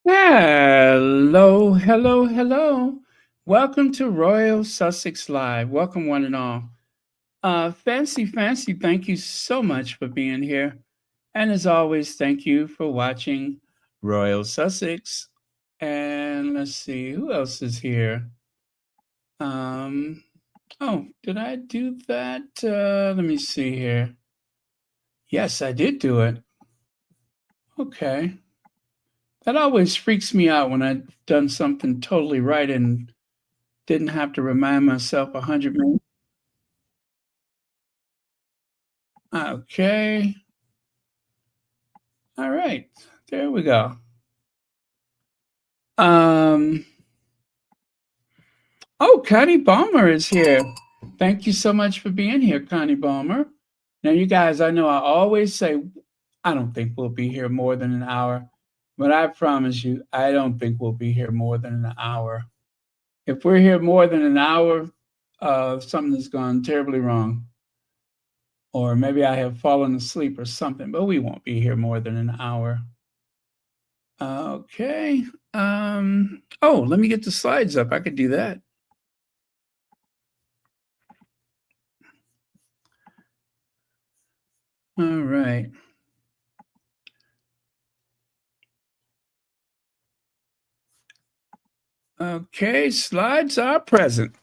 Hello, hello, hello. Welcome to Royal Sussex Live. Welcome, one and all. Fancy, thank you so much for being here. And as always, thank you for watching Royal Sussex. And let's see, who else is here? Um, oh, did I do that? Let me see here. Yes, I did do it. Okay. That always freaks me out when I've done something totally right and didn't have to remind myself 100 million. Okay. All right. There we go. Um, oh, Connie Balmer is here. Thank you so much for being here, Connie Balmer. Now, you guys, I know I always say I don't think we'll be here more than an hour, but I promise you, I don't think we'll be here more than an hour. If we're here more than an hour, something has gone terribly wrong. Or maybe I have fallen asleep or something, but we won't be here more than an hour. Okay. Oh, let me get the slides up. I could do that. All right. Okay, slides are present.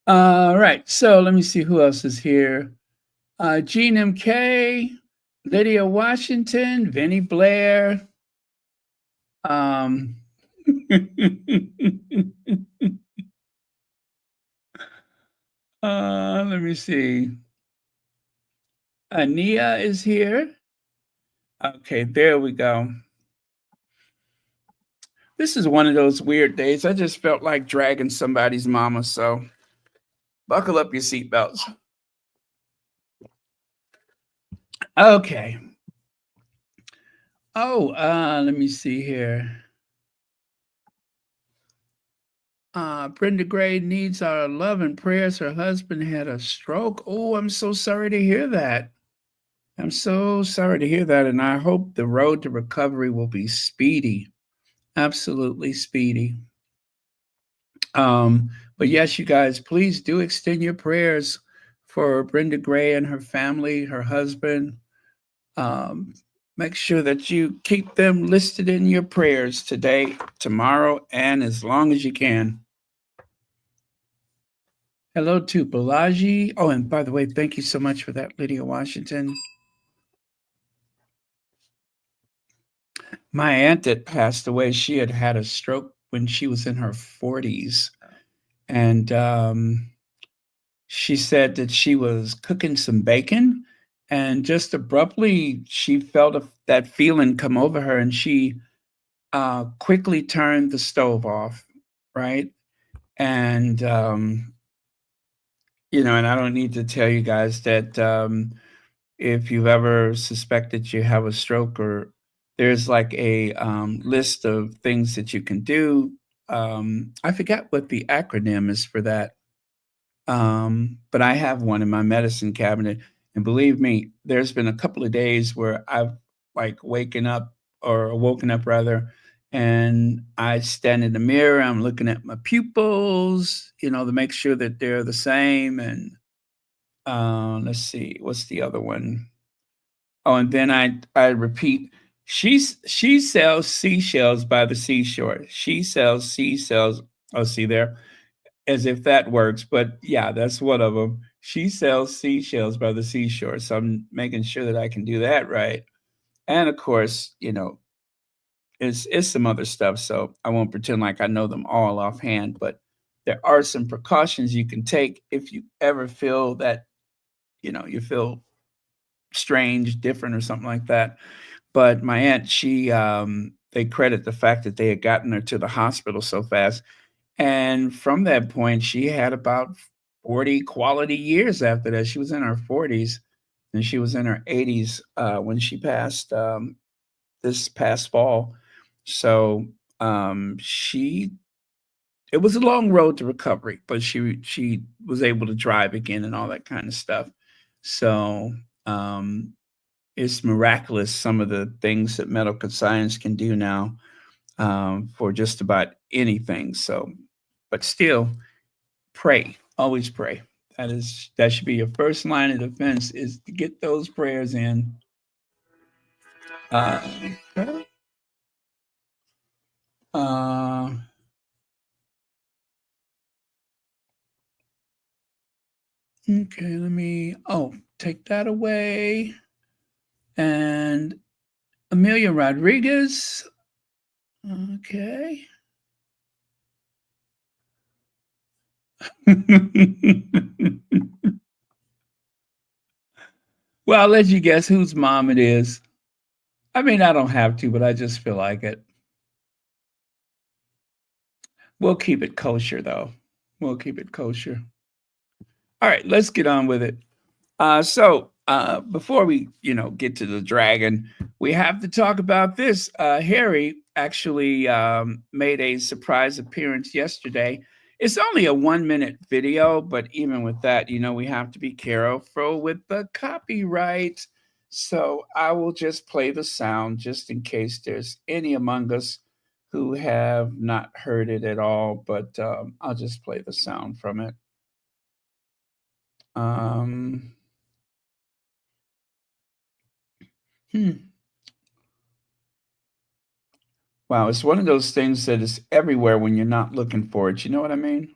All right. So let me see who else is here. Gene MK, Lydia Washington, Vinny Blair. Um, let me see. Ania is here. Okay, there we go. This is one of those weird days. I just felt like dragging somebody's mama, so buckle up your seatbelts. Okay. Oh, let me see here. Brenda Gray needs our love and prayers. Her husband had a stroke. Oh, I'm so sorry to hear that. I'm so sorry to hear that. And I hope the road to recovery will be speedy. Absolutely speedy. But yes, you guys, please do extend your prayers for Brenda Gray and her family, her husband. Um, Make sure that you keep them listed in your prayers today, tomorrow, and as long as you can. Hello to Balaji. Oh, and by the way, thank you so much for that, Lydia Washington. My aunt that passed away, she had had a stroke when she was in her 40s. And she said that she was cooking some bacon and just abruptly she felt that feeling come over her and she quickly turned the stove off, right? And, and I don't need to tell you guys that if you've ever suspected you have a stroke or there's like a list of things that you can do. I forget what the acronym is for that. But I have one in my medicine cabinet. And believe me, there's been a couple of days where I've like waken up or woken up rather, and I stand in the mirror, I'm looking at my pupils, to make sure that they're the same. And let's see, what's the other one? Oh, and then I repeat, she sells seashells by the seashore. She sells seashells. Oh, see there, as if that works. But yeah, that's one of them. She sells seashells by the seashore. So I'm making sure that I can do that right. And of course, it's some other stuff. So I won't pretend like I know them all offhand, but there are some precautions you can take if you ever feel that, you feel strange, different, or something like that. But my aunt, they credit the fact that they had gotten her to the hospital so fast. And from that point, she had about 40 quality years after that. She was in her 40s and she was in her 80s when she passed this past fall. So she it was a long road to recovery, but she was able to drive again and all that kind of stuff. So it's miraculous some of the things that medical science can do now, for just about anything. So, but still, pray. Always pray. That should be your first line of defense is to get those prayers in. Uh, okay. Uh, okay, let me take that away. And Amelia Rodriguez. Okay. Well, I'll let you guess whose mom it is. I mean, I don't have to, but I just feel like it. We'll keep it kosher, though. We'll keep it kosher. All right, let's get on with it. So before we, get to the dragon, we have to talk about this. Harry actually made a surprise appearance yesterday. It's only a 1 minute video, but even with that, we have to be careful with the copyright. So I will just play the sound just in case there's any among us who have not heard it at all, but I'll just play the sound from it. Um, hmm. Wow, it's one of those things that is everywhere when you're not looking for it. You know what I mean?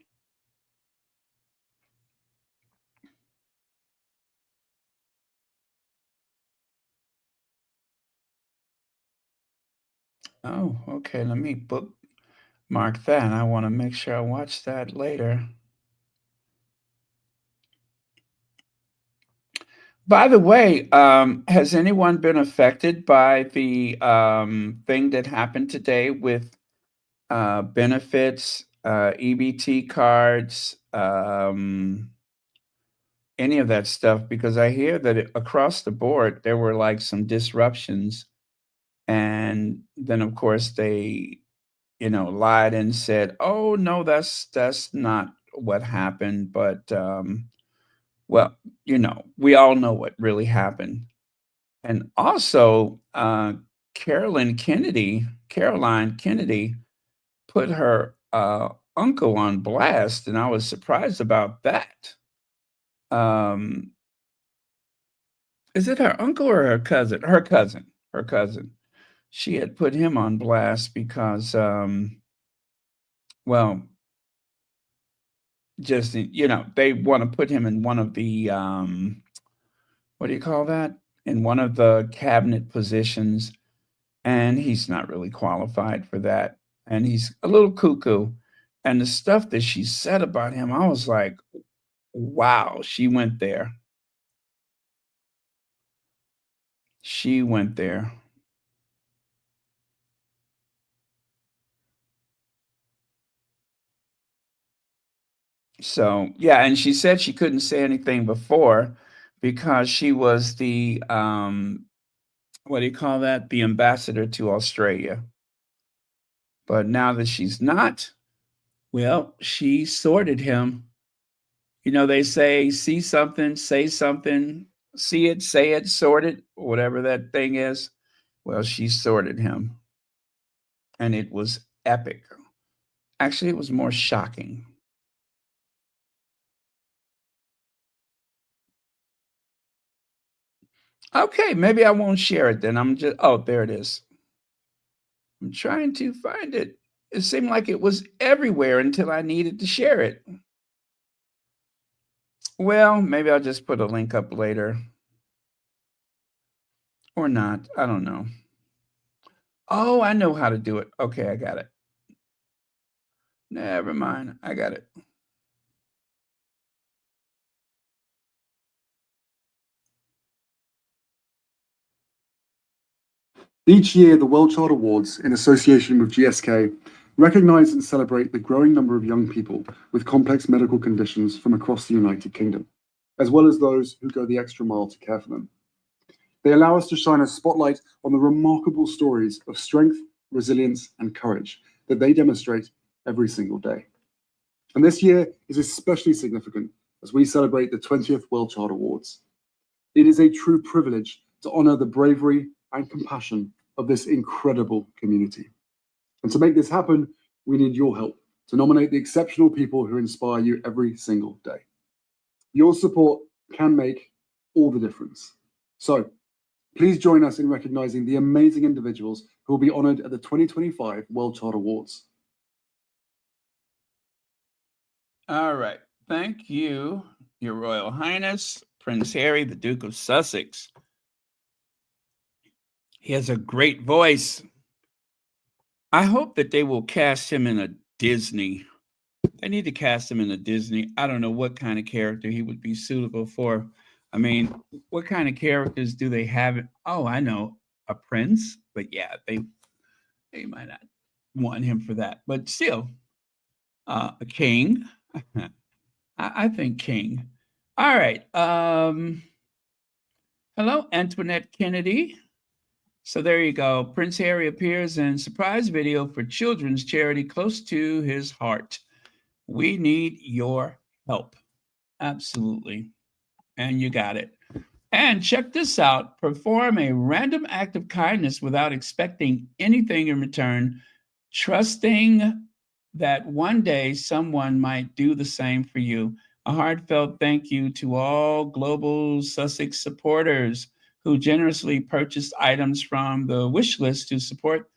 Oh, okay. Let me bookmark that. I want to make sure I watch that later. By the way, has anyone been affected by the thing that happened today with benefits, EBT cards, any of that stuff? Because I hear that across the board there were like some disruptions. And then, of course, they, lied and said, "Oh, no, that's not what happened." But, well, we all know what really happened. And also, Caroline Kennedy put her, uncle on blast, and I was surprised about that. Um, is it her uncle or her cousin? Her cousin. Her cousin. She had put him on blast because, well, just they want to put him in one of the what do you call that? In one of the cabinet positions, and he's not really qualified for that, and he's a little cuckoo. And the stuff that she said about him, I was like, wow, she went there. She went there. So yeah, and she said she couldn't say anything before because she was the what do you call that? The ambassador to Australia. But now that she's not, well, she sorted him. They say, see something, say something, see it, say it, sort it, whatever that thing is. Well, she sorted him, and it was epic. Actually, it was more shocking. Okay, maybe I won't share it then. There it is. I'm trying to find it. It seemed like it was everywhere until I needed to share it. Well, maybe I'll just put a link up later or not. I don't know. Oh, I know how to do it. Okay, I got it. Never mind. I got it. Each year, the WellChild Awards, in association with GSK, recognise and celebrate the growing number of young people with complex medical conditions from across the United Kingdom, as well as those who go the extra mile to care for them. They allow us to shine a spotlight on the remarkable stories of strength, resilience, and courage that they demonstrate every single day. And this year is especially significant as we celebrate the 20th WellChild Awards. It is a true privilege to honor the bravery and compassion of this incredible community. And to make this happen, we need your help to nominate the exceptional people who inspire you every single day. Your support can make all the difference. So please join us in recognizing the amazing individuals who will be honored at the 2025 WellChild Awards. All right. Thank you, Your Royal Highness, Prince Harry, the Duke of Sussex. He has a great voice. I hope that they will cast him in a Disney. They need to cast him in a Disney. I don't know what kind of character he would be suitable for. I mean, what kind of characters do they have? Oh, I know, a prince, but yeah, they might not want him for that. But still, a king. I think king. All right. Hello, Antoinette Kennedy. So there you go. Prince Harry appears in surprise video for children's charity close to his heart. We need your help. Absolutely. And you got it. And check this out. Perform a random act of kindness without expecting anything in return, trusting that one day someone might do the same for you. A heartfelt thank you to all Global Sussex supporters who generously purchased items from the wish list to support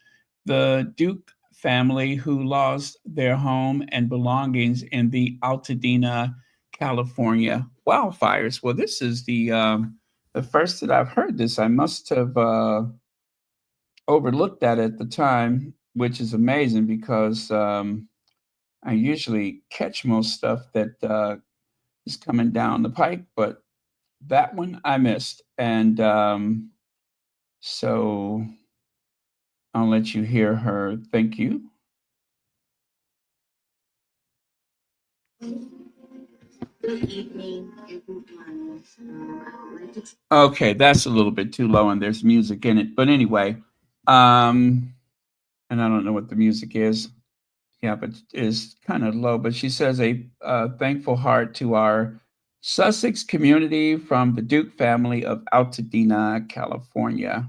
the Duke family who lost their home and belongings in the Altadena, California wildfires. Well, this is the first that I've heard this. I must have overlooked that at the time, which is amazing because I usually catch most stuff that is coming down the pike, but that one I missed. And so I'll let you hear her. Thank you. Good evening, everyone. Okay, that's a little bit too low, and there's music in it. But anyway, um, and I don't know what the music is. Yeah, but it's kind of low. But she says a thankful heart to our Sussex community from the Duke family of Altadena, California.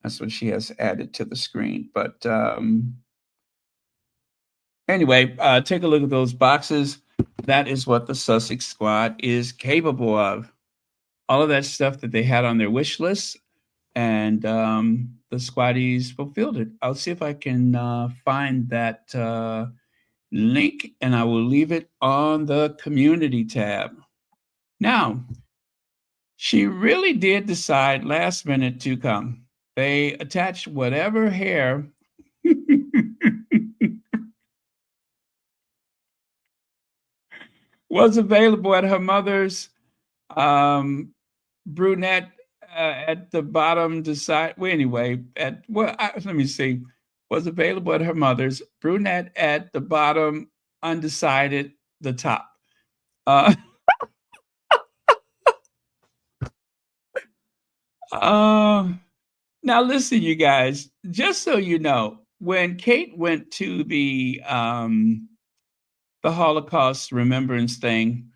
That's what she has added to the screen. But anyway, take a look at those boxes. That is what the Sussex squad is capable of. All of that stuff that they had on their wish list, and the squaddies fulfilled it. I'll see if I can find that link, and I will leave it on the community tab. Now, she really did decide last minute to come. They attached whatever hair was available at her mother's brunette at the bottom decide well anyway at well let me see was available at her mother's brunette at the bottom undecided the top uh, uh now listen you guys, just so you know, when Kate went to the Holocaust remembrance thing,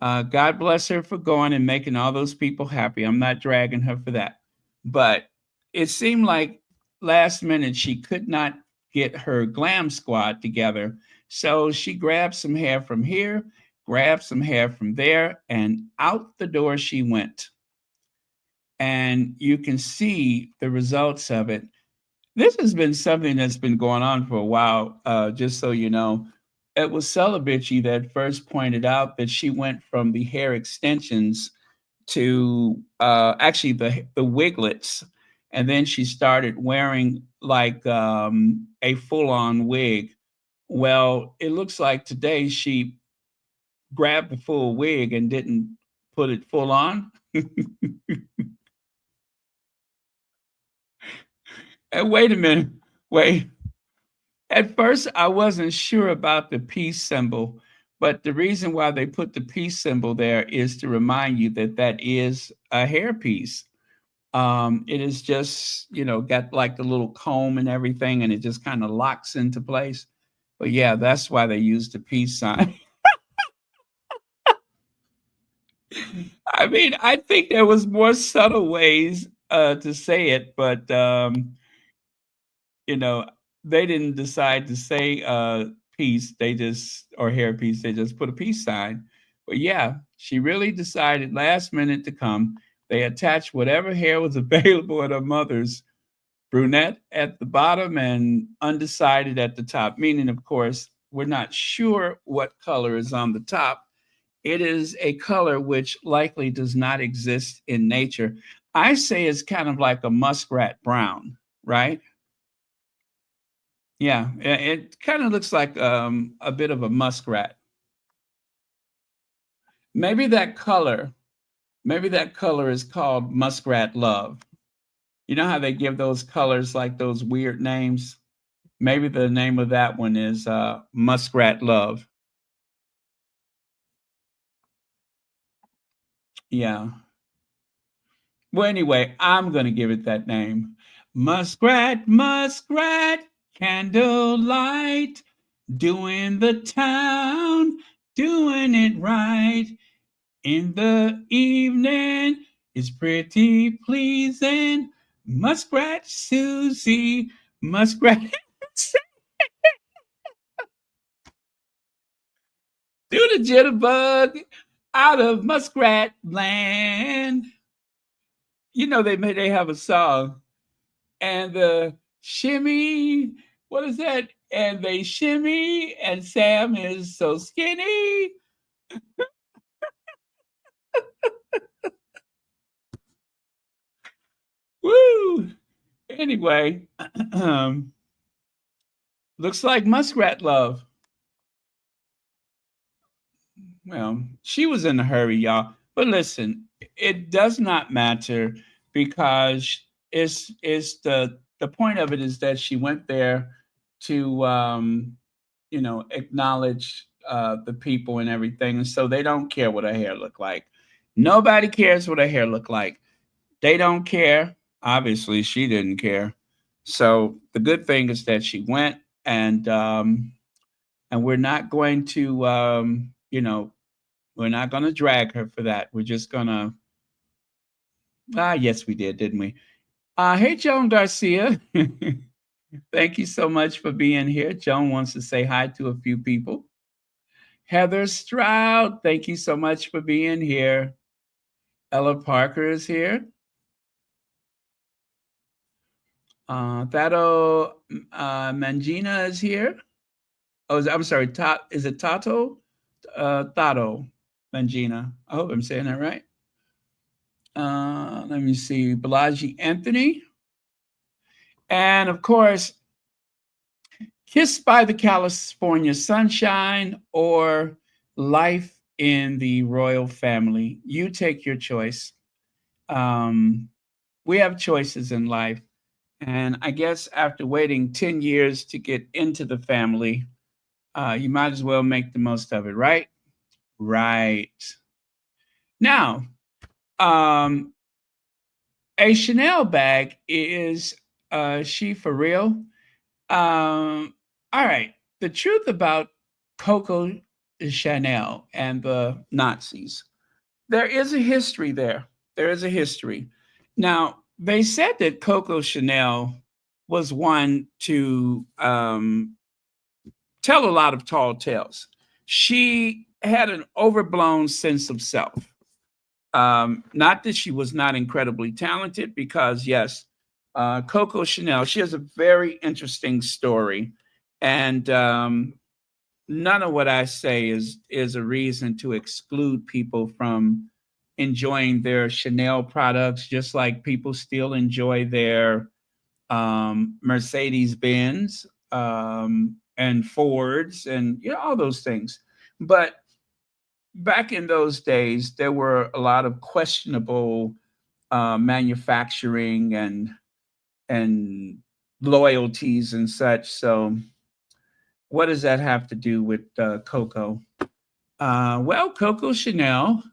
God bless her for going and making all those people happy. I'm not dragging her for that. But it seemed like last minute she could not get her glam squad together. So she grabbed some hair from here, grabbed some hair from there, and out the door she went. And you can see the results of it. This has been something that's been going on for a while, just so you know. It was Celebici that first pointed out that she went from the hair extensions to actually the wiglets, and then she started wearing like a full-on wig. Well, it looks like today she grabbed the full wig and didn't put it full on. And wait a minute, wait. At first, I wasn't sure about the peace symbol, but the reason why they put the peace symbol there is to remind you that that is a hairpiece. It is just, you know, got like the little comb and everything, and it just kind of locks into place. But yeah, that's why they use the peace sign. I mean, I think there was more subtle ways to say it, but you know, they didn't decide to say peace. They just or hair peace. They just put a peace sign. But yeah, she really decided last minute to come. They attached whatever hair was available at her mother's, brunette at the bottom and undecided at the top. Meaning, of course, we're not sure what color is on the top. It is a color which likely does not exist in nature. I say it's kind of like a muskrat brown, right? Yeah, it kind of looks like a bit of a muskrat. Maybe that color, maybe that color is called muskrat love. You know how they give those colors like those weird names? Maybe the name of that one is muskrat love. Yeah. Well, anyway, I'm going to give it that name. Muskrat, muskrat, candlelight, doing the town, doing it right. In the evening is pretty pleasing. Muskrat Susie, muskrat. Do the jitterbug out of muskrat land. You know they have a song and the shimmy. What is that? And they shimmy, and Sam is so skinny. Woo! Anyway, looks like muskrat love. Well, she was in a hurry, y'all. But listen, it does not matter because it's the point of it is that she went there to acknowledge the people and everything, and so they don't care what her hair looked like. Nobody cares what her hair looked like. They don't care. Obviously, she didn't care. So the good thing is that she went, and we're not going to we're not going to drag her for that. We're just going to, yes, we did, didn't we? Hey, Joan Garcia. Thank you so much for being here. Joan wants to say hi to a few people. Heather Stroud, thank you so much for being here. Ella Parker is here. Thado Mangina is here. Oh, I'm sorry. Is it Tato? Thado Mangina. I hope I'm saying that right. Let me see. Balaji Anthony. And of course, Kissed by the California Sunshine or Life in the Royal Family. You take your choice. Um, we have choices in life. And I guess after waiting 10 years to get into the family, you might as well make the most of it, right? Right. Now, um, a Chanel bag is she for real? All right. The truth about Coco Chanel and the Nazis, there is a history there. There is a history. Now, they said that Coco Chanel was one to tell a lot of tall tales. She had an overblown sense of self. Not that she was not incredibly talented, because yes, Coco Chanel, she has a very interesting story, and none of what I say is a reason to exclude people from enjoying their Chanel products, just like people still enjoy their Mercedes Benz and Fords and all those things. But back in those days, there were a lot of questionable manufacturing and loyalties and such. So, what does that have to do with Coco? Well, Coco Chanel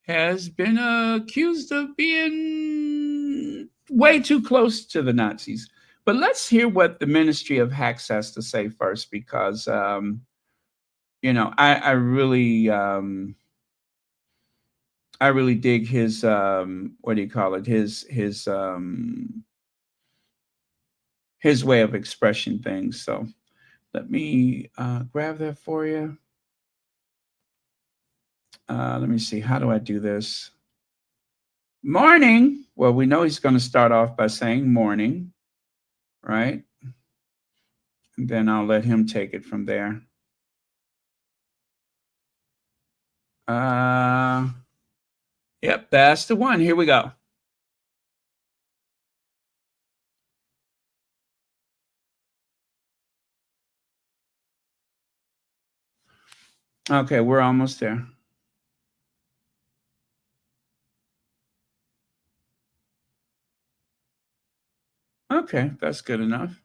has been accused of being way too close to the Nazis. But let's hear what the Ministry of Hacks has to say first, because I really I really dig his what do you call it? His way of expressing things. So let me grab that for you. Let me see. How do I do this? Morning. Well, we know he's going to start off by saying morning, right? And then I'll let him take it from there. Yep, that's the one. Here we go. Okay, we're almost there. Okay, that's good enough.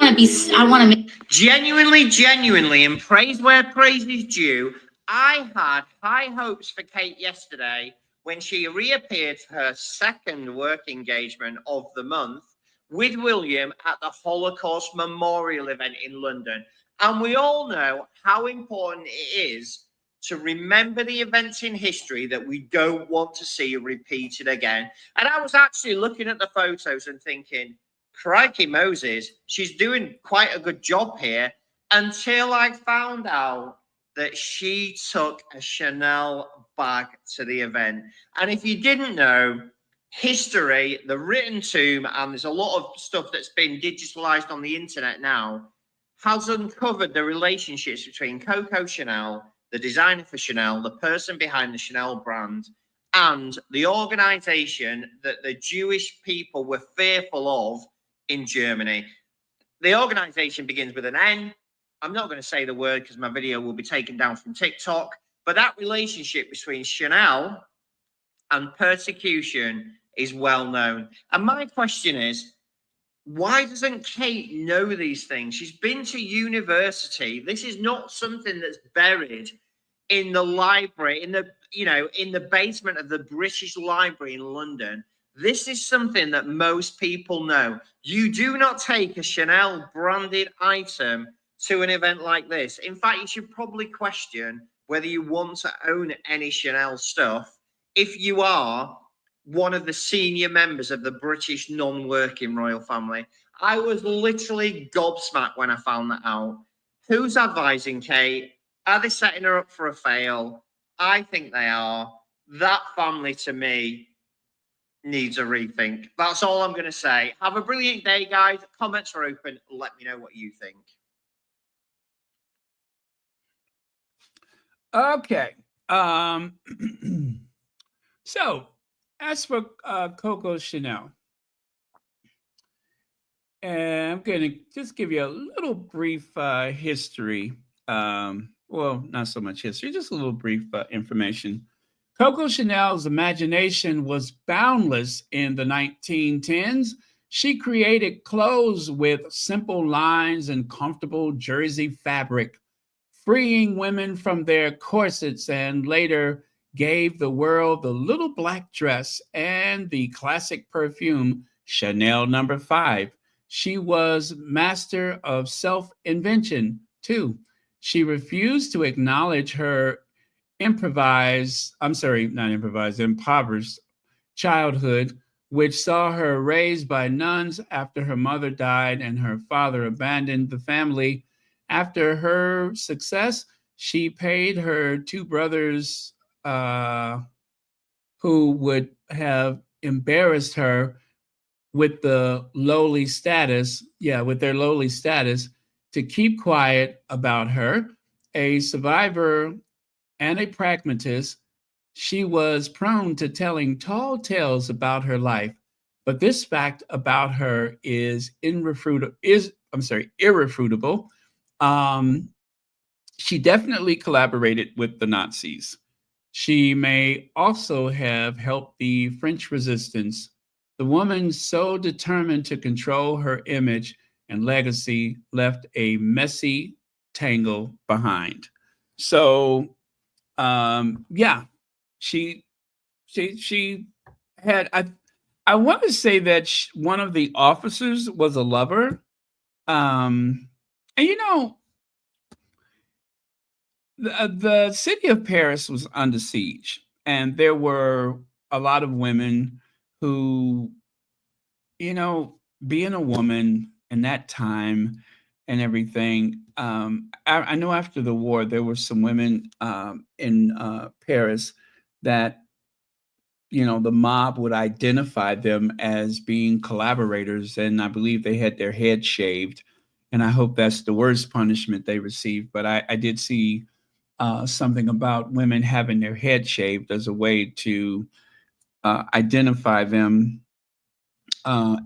I want to make genuinely, and praise where praise is due. I had high hopes for Kate yesterday when she reappeared for her second work engagement of the month with William at the Holocaust Memorial event in London. And we all know how important it is to remember the events in history that we don't want to see repeated again. And I was actually looking at the photos and thinking, crikey Moses, she's doing quite a good job here, until I found out that she took a Chanel bag to the event. And if you didn't know, history, the written tomb, and there's a lot of stuff that's been digitalized on the internet now, has uncovered the relationships between Coco Chanel, the designer for Chanel, the person behind the Chanel brand, and the organization that the Jewish people were fearful of in Germany. The organization begins with an N. I'm not going to say the word because my video will be taken down from TikTok, but that relationship between Chanel and persecution is well known. And my question is, why doesn't Kate know these things? She's been to university. This is not something that's buried in the library, in the basement of the British Library in London. This is something that most people know. You do not take a Chanel branded item to an event like this. In fact, you should probably question whether you want to own any Chanel stuff if you are one of the senior members of the British non-working royal family. I was literally gobsmacked when I found that out. Who's advising Kate? Are they setting her up for a fail? I think they are. That family, to me, needs a rethink. That's all I'm going to say. Have a brilliant day, guys. Comments are open. Let me know what you think. Okay. So, as for Coco Chanel, and I'm going to just give you a little brief history. Well, not so much history, just a little brief information. Coco Chanel's imagination was boundless in the 1910s. She created clothes with simple lines and comfortable jersey fabric, freeing women from their corsets, and later gave the world the little black dress and the classic perfume Chanel number 5. She was master of self-invention too. She refused to acknowledge her impoverished childhood, which saw her raised by nuns after her mother died and her father abandoned the family. After her success, she paid her two brothers, who would have embarrassed her with their lowly status, to keep quiet about her. A survivor and a pragmatist, she was prone to telling tall tales about her life. But this fact about her is irrefutable. Um, she definitely collaborated with the Nazis. She may also have helped the French resistance. The woman, so determined to control her image and legacy, left a messy tangle behind. So, yeah, she she had. I want to say that one of the officers was a lover. And The city of Paris was under siege, and there were a lot of women who, you know, being a woman in that time and everything. I know after the war, there were some women in Paris that, you know, the mob would identify them as being collaborators, and I believe they had their head shaved. And I hope that's the worst punishment they received. But I did see something about women having their head shaved as a way to identify them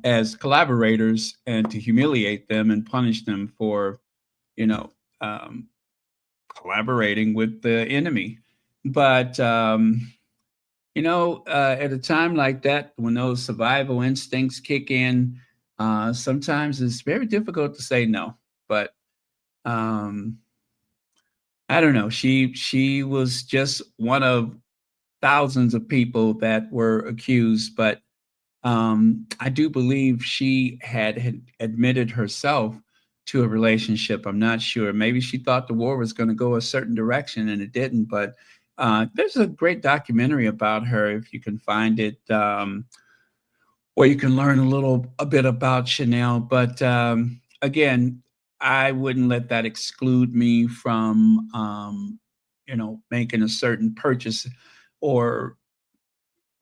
as collaborators and to humiliate them and punish them for, you know, um, collaborating with the enemy. But at a time like that, when those survival instincts kick in, sometimes it's very difficult to say no. But um, I don't know. She was just one of thousands of people that were accused, but I do believe she had admitted herself to a relationship. I'm not sure. Maybe she thought the war was going to go a certain direction and it didn't. But there's a great documentary about her if you can find it, where you can learn a bit about Chanel. But again, I wouldn't let that exclude me from, making a certain purchase or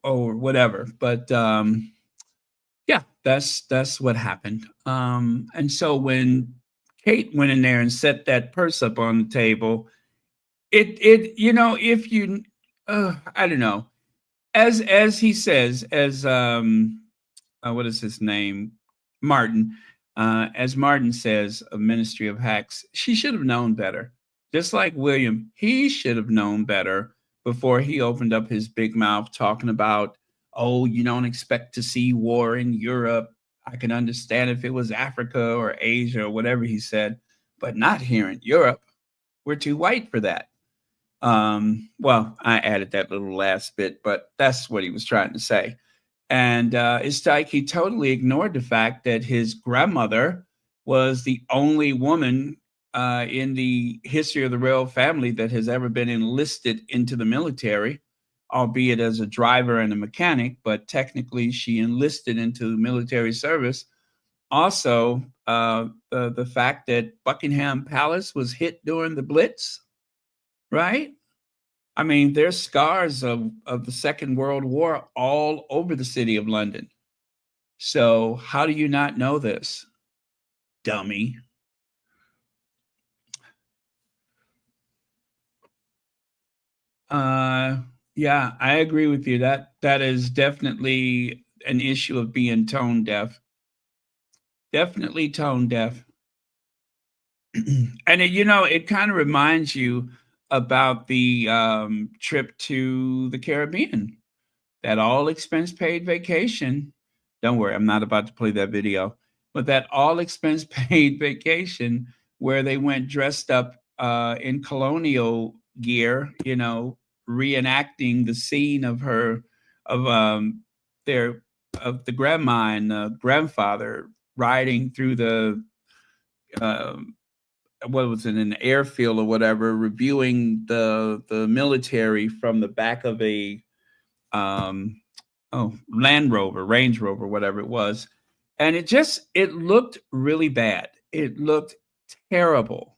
whatever. But yeah, that's what happened. And so when Kate went in there and set that purse up on the table, if you, I don't know, as he says, as what is his name, Martin, as Martin says of Ministry of Hacks, she should have known better. Just like William, he should have known better before he opened up his big mouth talking about, oh, you don't expect to see war in Europe. I can understand if it was Africa or Asia or whatever he said, but not here in Europe. We're too white for that. Well, I added that little last bit, but that's what he was trying to say. And it's like he totally ignored the fact that his grandmother was the only woman in the history of the royal family that has ever been enlisted into the military, albeit as a driver and a mechanic, but technically she enlisted into military service. Also, the fact that Buckingham Palace was hit during the Blitz, right? I mean, there's scars of the Second World War all over the city of London. So how do you not know this, dummy? Uh, yeah, I agree with you. That is definitely an issue of being tone deaf. Definitely tone deaf. And it kind of reminds you about the trip to the Caribbean, that all expense paid vacation. Don't worry, I'm not about to play that video, but that all expense paid vacation where they went dressed up in colonial gear, reenacting the scene of their of the grandma and the grandfather riding through the what was it, an airfield or whatever, reviewing the military from the back of a um, Land Rover, Range Rover, whatever it was. And it looked really bad. It looked terrible.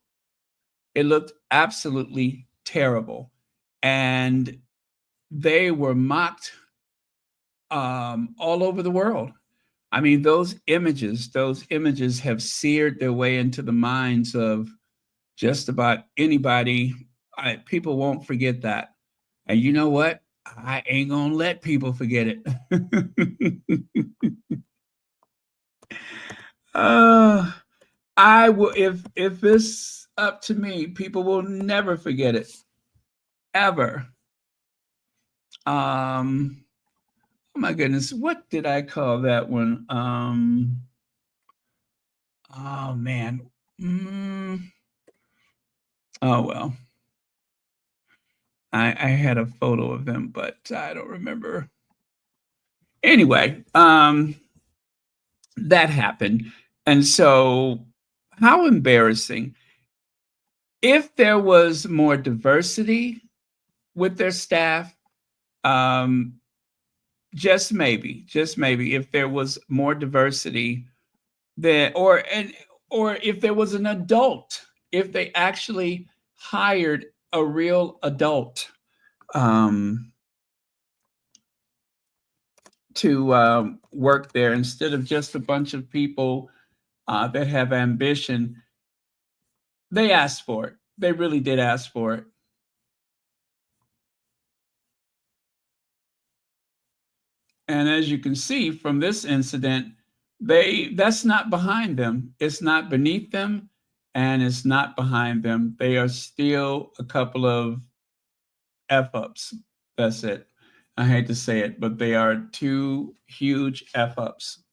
It looked absolutely terrible. And they were mocked all over the world. I mean, those images have seared their way into the minds of just about anybody. People won't forget that. And you know what? I ain't gonna let people forget it. uh, I will, if it's up to me, people will never forget it, ever. Oh my goodness, what did I call that one? Oh man. Mm, oh well. I had a photo of them, but I don't remember. Anyway, that happened. And so how embarrassing. If there was more diversity with their staff, um, just maybe, if there was more diversity, then or if there was an adult, if they actually hired a real adult um, to work there instead of just a bunch of people that have ambition. They asked for it. They really did ask for it. And as you can see from this incident, that's not behind them. It's not beneath them, and it's not behind them. They are still a couple of F ups. That's it. I hate to say it, but they are two huge F ups.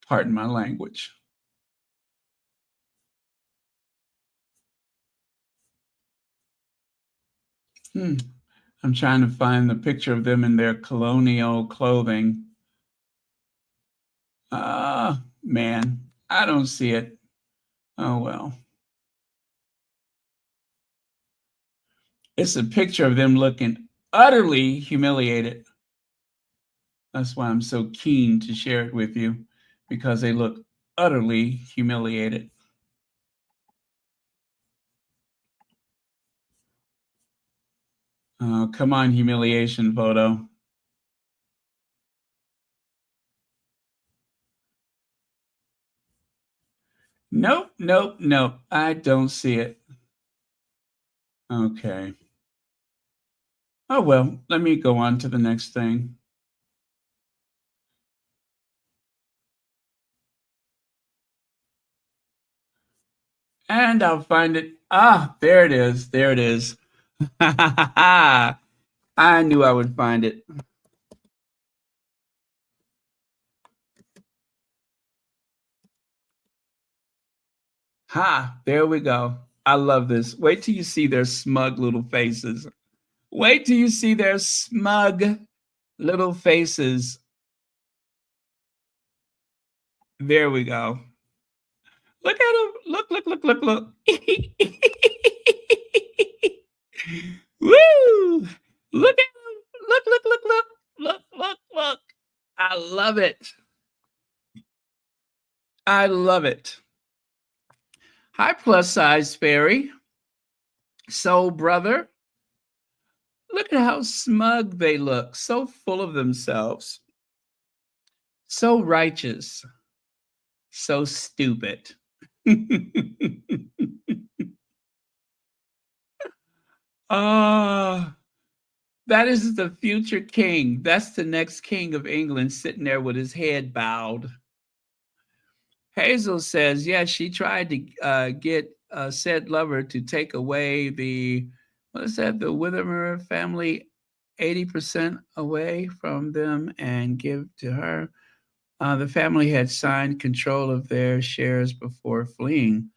Pardon my language. I'm trying to find the picture of them in their colonial clothing. Man, I don't see it. Oh, well. It's a picture of them looking utterly humiliated. That's why I'm so keen to share it with you, because they look utterly humiliated. Oh, come on, humiliation photo. Nope, nope, nope. I don't see it. Okay. Oh, well, let me go on to the next thing. And I'll find it. Ah, there it is. There it is. I knew I would find it. Ha, there we go. I love this. Wait till you see their smug little faces. Wait till you see their smug little faces. There we go. Look at them. Look, look, look, look, look. Woo! Look at them. Look, look, look, look. Look, look, look. I love it. I love it. Hi, plus size fairy. Soul brother. Look at how smug they look. So full of themselves. So righteous. So stupid. Ah, that is the future king. That's the next king of England sitting there with his head bowed. Hazel says, yeah, she tried to get said lover to take away what is that, the Withermer family 80% away from them and give to her. The family had signed control of their shares before fleeing.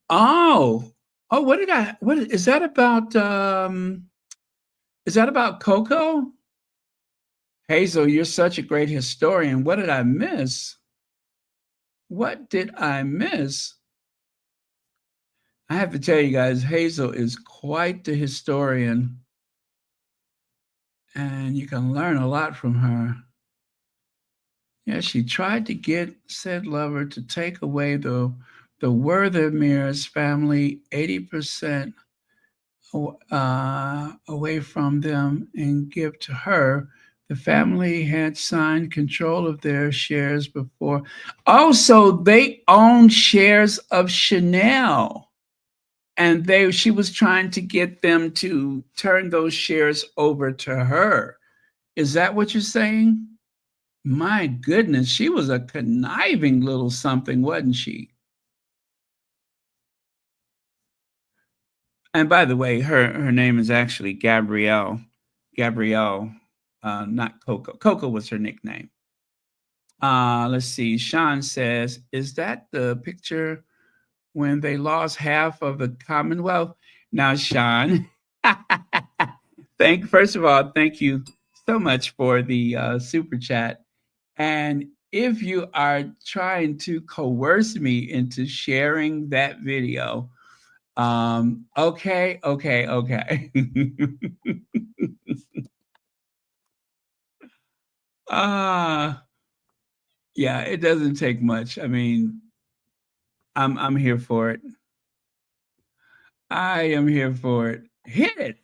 Oh, what is that about? Is that about Coco? Hazel, you're such a great historian. What did I miss? What did I miss? I have to tell you guys, Hazel is quite the historian, and you can learn a lot from her. Yeah, she tried to get said lover to take away the Werthermere's family 80% away from them and give to her. The family had signed control of their shares before. Also, they own shares of Chanel, and she was trying to get them to turn those shares over to her. Is that what you're saying? My goodness, she was a conniving little something, wasn't she? And by the way, her name is actually Gabrielle. Gabrielle, not Coco. Coco was her nickname. Let's see. Sean says, is that the picture when they lost half of the Commonwealth? Now, Sean, first of all, thank you so much for the super chat. And if you are trying to coerce me into sharing that video, Okay. uh yeah, it doesn't take much. I mean, I'm here for it. I am here for it. Hit it.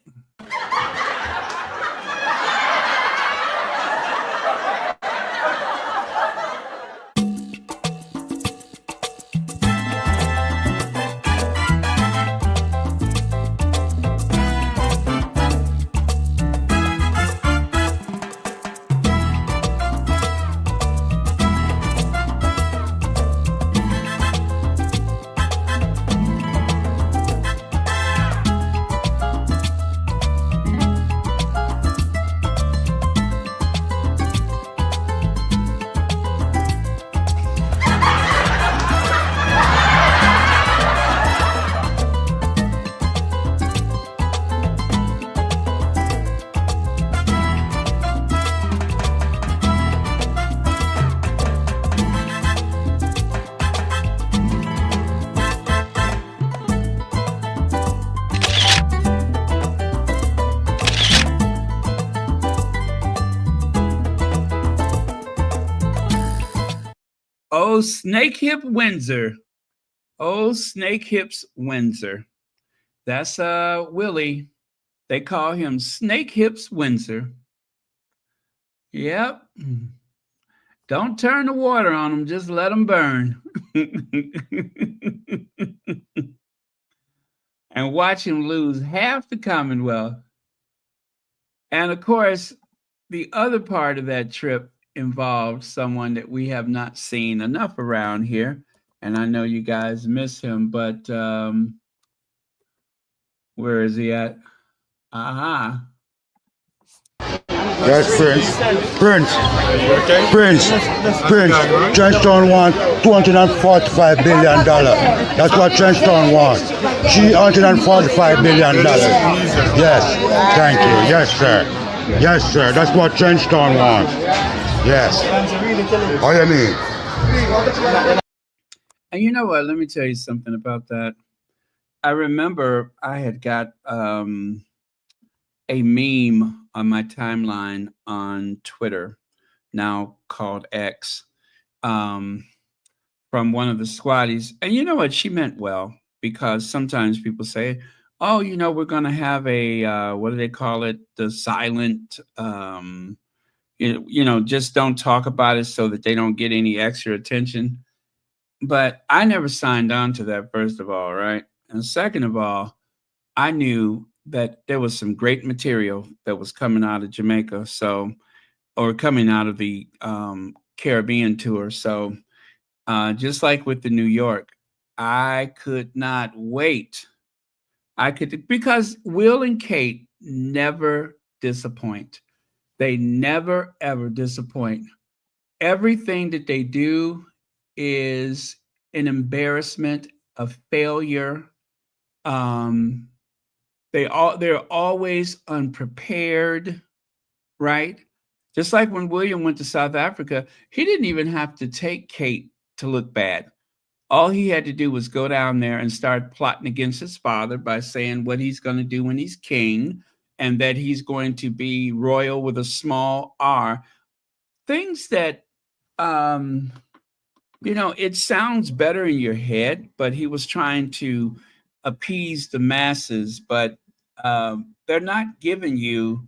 Oh, Snake Hip Windsor. Oh, Snake Hips Windsor. That's Willie. They call him Snake Hips Windsor. Yep. Don't turn the water on them, just let them burn. And watch him lose half the Commonwealth. And of course, the other part of that trip involved someone that we have not seen enough around here. And I know you guys miss him, but where is he at? Aha. Yes, Prince. Trenchtown wants $245 billion. That's what Trenchtown wants. $345 billion. Yes, thank you. Yes, sir. That's what Trenchtown wants. Yes. How you mean? And you know what? Let me tell you something about that. I remember I had got a meme on my timeline on Twitter, now called X, from one of the squatties. And you know what? She meant well, because sometimes people say, oh, we're going to have a, what do they call it? The silent, just don't talk about it so that they don't get any extra attention. But I never signed on to that, first of all, right? And second of all, I knew that there was some great material that was coming out of Jamaica, or coming out of the Caribbean tour. So just like with the New York, I could not wait. Because Will and Kate never disappoint. They never, ever disappoint. Everything that they do is an embarrassment, a failure. They're always unprepared, right? Just like when William went to South Africa, he didn't even have to take Kate to look bad. All he had to do was go down there and start plotting against his father by saying what he's going to do when he's king, and that he's going to be royal with a small r. Things that, it sounds better in your head, but he was trying to appease the masses, but they're not giving you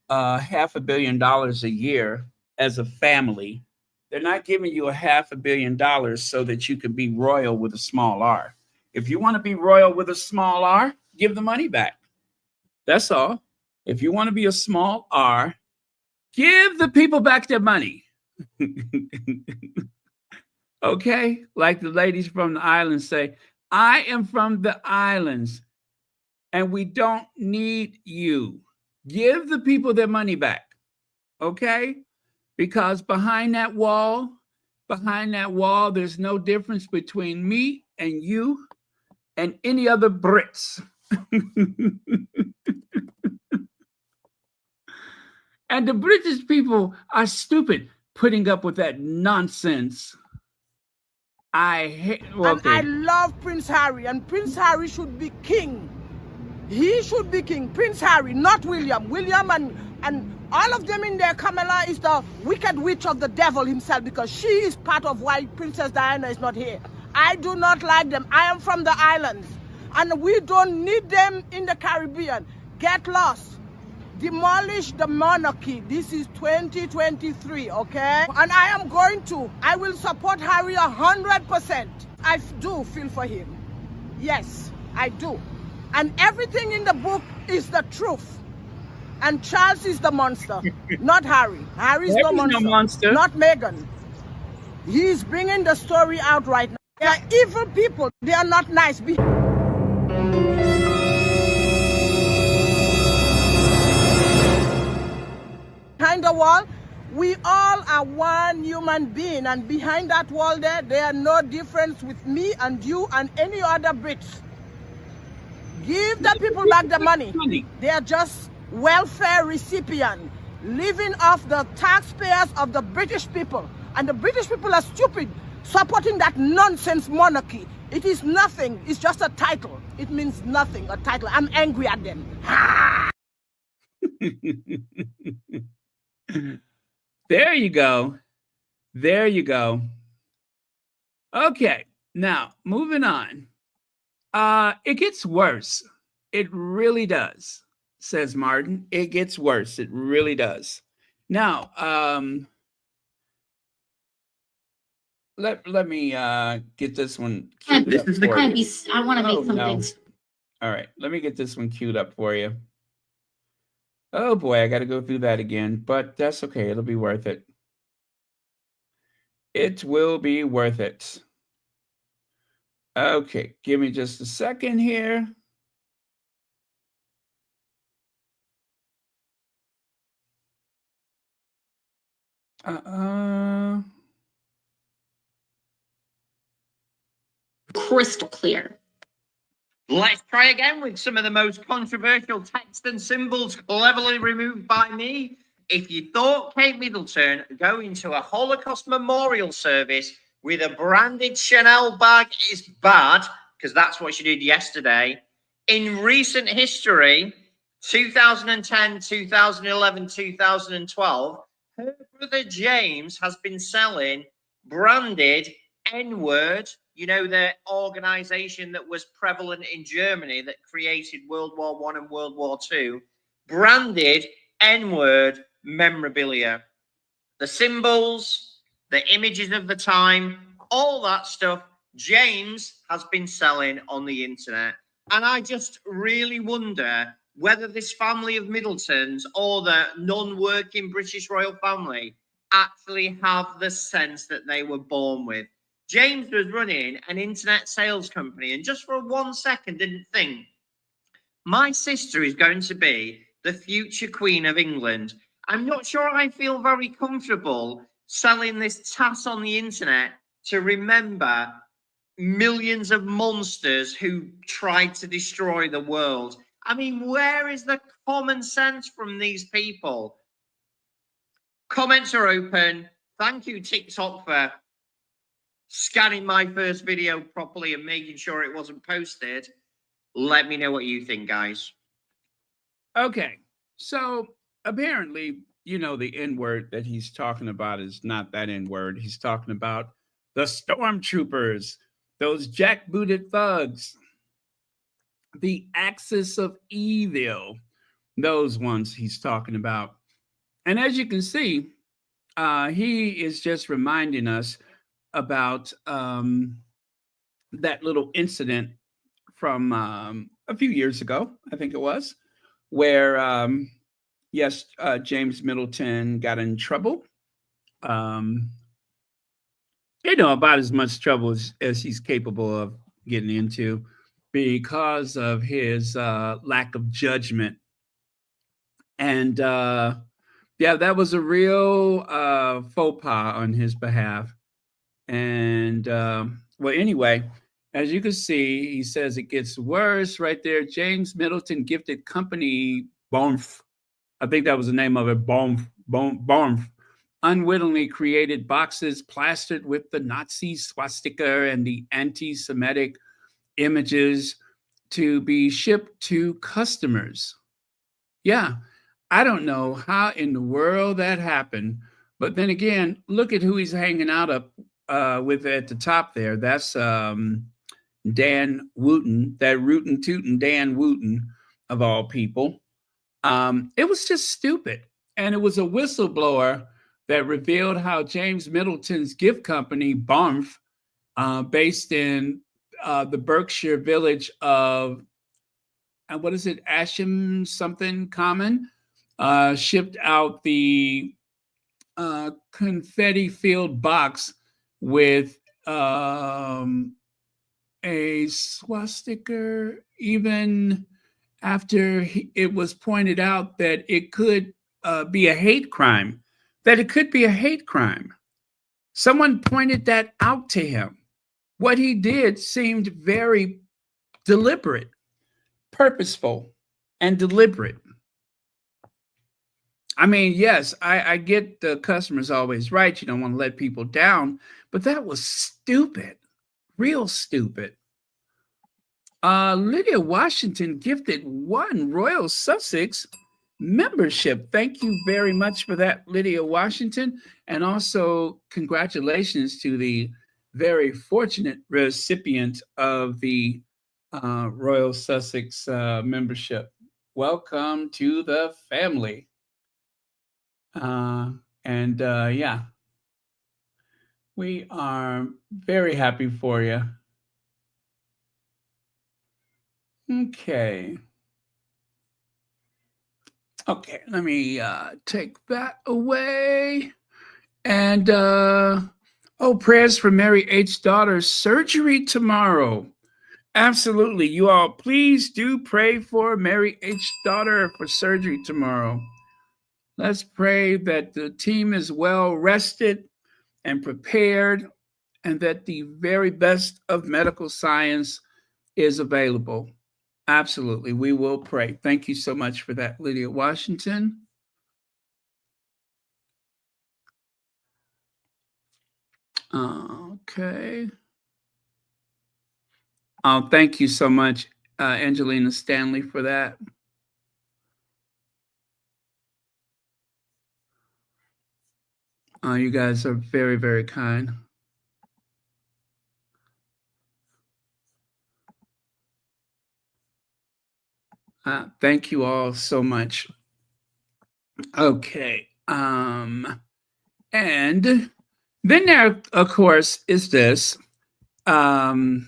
$500 million a year as a family. They're not giving you $500 million so that you can be royal with a small r. If you want to be royal with a small r, give the money back. That's all. If you want to be a small r, give the people back their money. Okay? Like the ladies from the islands say, I am from the islands and we don't need you. Give the people their money back. Okay? Because behind that wall, there's no difference between me and you and any other Brits. And the British people are stupid putting up with that nonsense. I hate. And I love Prince Harry, and Prince Harry should be king. He should be king. Prince Harry, not William. William and all of them in there. Camilla is the wicked witch of the devil himself, because she is part of why Princess Diana is not here. I do not like them. I am from the islands, and we don't need them in the Caribbean. Get lost. Demolish the monarchy. This is 2023, okay? And I will support Harry 100%. I do feel for him. Yes, I do. And everything in the book is the truth. And Charles is the monster, not Harry. Harry's the monster, not Meghan. He's bringing the story out right now. They are evil people. They are not nice. Behind the wall, we all are one human being, and behind that wall there are no difference with me and you and any other Brits. Give the people back the money. They are just welfare recipients living off the taxpayers of the British people, and the British people are stupid supporting that nonsense monarchy. It is nothing. It's just a title. It means nothing. A title. I'm angry at them. There you go. There you go. Okay, now moving on. It gets worse. It really does, says Martin. It gets worse. It really does. Now, let me get this one. This is the kind of piece I want to make some things. All right, let me get this one queued up for you. Oh boy, I got to go through that again, but that's okay. It'll be worth it. It will be worth it. Okay, give me just a second here. Crystal clear. Let's try again with some of the most controversial text and symbols cleverly removed by me. If you thought Kate Middleton going to a Holocaust memorial service with a branded Chanel bag is bad, because that's what she did yesterday, in recent history, 2010, 2011, 2012, her brother James has been selling branded N-word, you know, the organization that was prevalent in Germany that created World War I and World War II, branded N-word memorabilia. The symbols, the images of the time, all that stuff, James has been selling on the internet. And I just really wonder whether this family of Middletons or the non-working British royal family actually have the sense that they were born with. James was running an internet sales company and just for 1 second didn't think, my sister is going to be the future Queen of England. I'm not sure I feel very comfortable selling this tass on the internet to remember millions of monsters who tried to destroy the world. I mean, where is the common sense from these people? Comments are open. Thank you, TikTok, for scanning my first video properly and making sure it wasn't posted. Let me know what you think, guys. Okay, so apparently, you know, the N-word that he's talking about is not that N-word. He's talking about the stormtroopers, those jackbooted thugs, the axis of evil, those ones he's talking about. And as you can see, he is just reminding us about that little incident from a few years ago, I think it was, where, yes, James Middleton got in trouble. You know, about as much trouble as he's capable of getting into because of his lack of judgment. And yeah, that was a real faux pas on his behalf. And well, anyway, as you can see, he says it gets worse right there. James Middleton gifted company Bonf. I think that was the name of it, Bonf. unwittingly created boxes plastered with the Nazi swastika and the anti-Semitic images to be shipped to customers. Yeah, I don't know how in the world that happened, but then again, look at who he's hanging out up with at the top there. That's Dan Wooten, that rootin' tootin' Dan Wooten of all people. It was just stupid. And it was a whistleblower that revealed how James Middleton's gift company, Barmf, based in the Berkshire village of, what is it, Asham something Common, shipped out the confetti-filled box with a swastika, even after it was pointed out that it could be a hate crime, that it could be a hate crime. Someone pointed that out to him. What he did seemed very deliberate, purposeful, and deliberate. I mean, yes, I get the customer's always right. You don't want to let people down, but that was stupid, real stupid. Lydia Washington gifted 1 Royal Sussex membership. Thank you very much for that, Lydia Washington. And also congratulations to the very fortunate recipient of the Royal Sussex membership. Welcome to the family. Yeah, we are very happy for you. Okay, let me take that away. And prayers for Mary H. daughter's surgery tomorrow. Absolutely. You all, please do pray for Mary H. daughter for surgery tomorrow. Let's pray that the team is well rested and prepared, and that the very best of medical science is available. Absolutely. We will pray. Thank you so much for that, Lydia Washington. Okay. Oh, thank you so much, Angelina Stanley, for that. You guys are very, very kind. Thank you all so much. Okay. And then there, of course, is this. After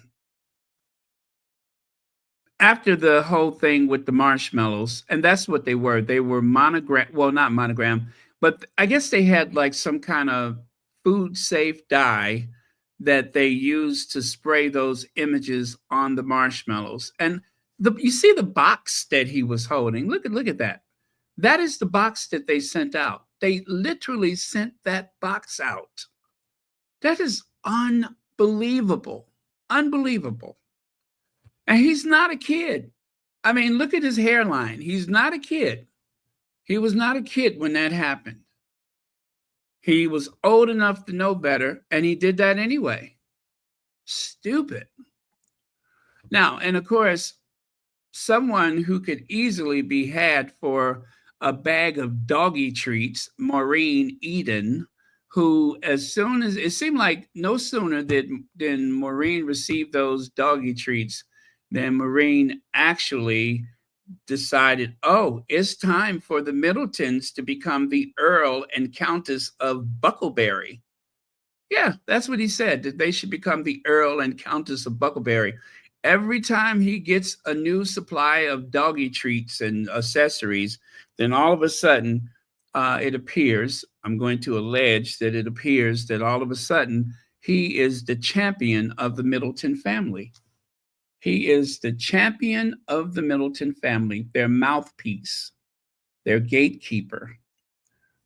the whole thing with the marshmallows, and that's what they were. They were monogram, well, not monogram, but I guess they had like some kind of food safe dye that they used to spray those images on the marshmallows. And you see the box that he was holding. Look at that. That is the box that they sent out. They literally sent that box out. That is unbelievable. Unbelievable. And he's not a kid. I mean, look at his hairline. He's not a kid. He was not a kid when that happened. He was old enough to know better, and he did that anyway. Stupid. Now, and of course, someone who could easily be had for a bag of doggy treats, Maureen Eden, who, as soon as it seemed like no sooner than Maureen received those doggy treats, then Maureen actually decided, oh, it's time for the Middletons to become the Earl and Countess of Bucklebury. Yeah, that's what he said, that they should become the Earl and Countess of Bucklebury. Every time he gets a new supply of doggy treats and accessories, then all of a sudden it appears, I'm going to allege that it appears that all of a sudden he is the champion of the Middleton family. He is the champion of the Middleton family, their mouthpiece, their gatekeeper.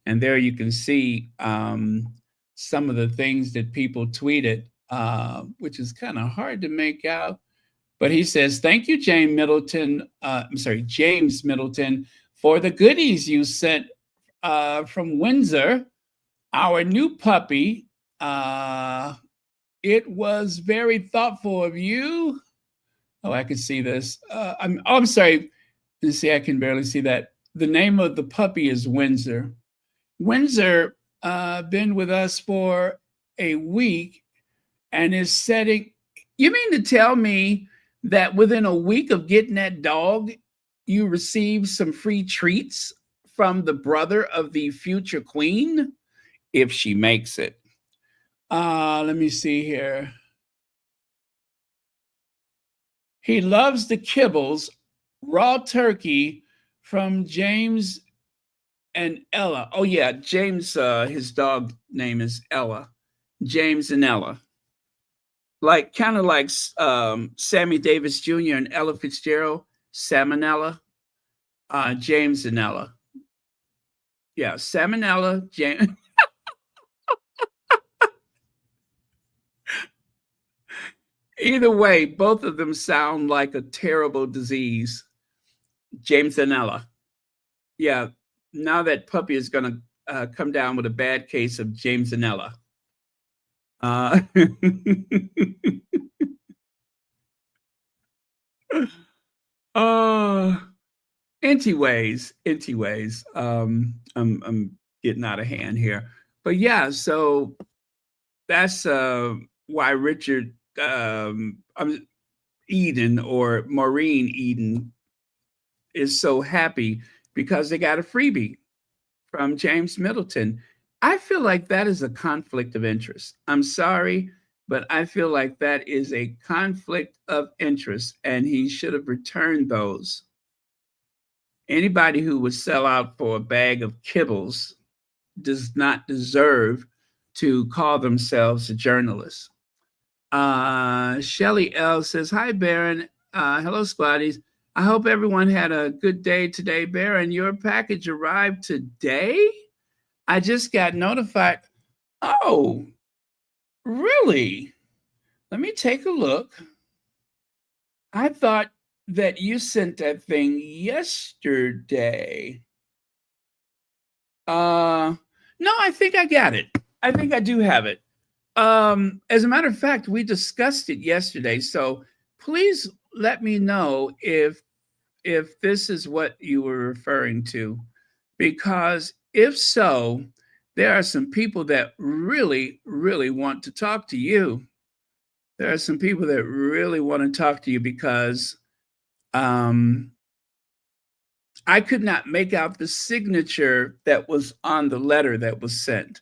And there you can see some of the things that people tweeted, which is kind of hard to make out. But he says, thank you, James Middleton, for the goodies you sent from Windsor. Our new puppy, it was very thoughtful of you. Oh, I can see this. I'm sorry. You see, I can barely see that. The name of the puppy is Windsor. Windsor been with us for a week and is setting. You mean to tell me that within a week of getting that dog, you received some free treats from the brother of the future queen, if she makes it? Let me see here. He loves the kibbles, raw turkey from James and Ella. Oh yeah, James. His dog name is Ella. James and Ella. Like kind of like Sammy Davis Jr. and Ella Fitzgerald, Salmonella, James and Ella. Yeah, Salmonella, James. Either way, both of them sound like a terrible disease. James and Ella. Yeah, now that puppy is going to come down with a bad case of James and Ella. Anyways, I'm getting out of hand here, but yeah, so that's why Richard Eden or Maureen Eden is so happy because they got a freebie from James Middleton. I feel like that is a conflict of interest. I'm sorry, but I feel like that is a conflict of interest, and he should have returned those. Anybody who would sell out for a bag of kibbles does not deserve to call themselves a journalist. Shelly L says, "Hi, Baron. Hello, Squaddies. I hope everyone had a good day today. Baron, your package arrived today? I just got notified." Oh, really? Let me take a look. I thought that you sent that thing yesterday. No, I think I got it. I think I do have it. As a matter of fact, we discussed it yesterday. So please let me know if this is what you were referring to, because if so, there are some people that really, really want to talk to you. There are some people that really want to talk to you because I could not make out the signature that was on the letter that was sent.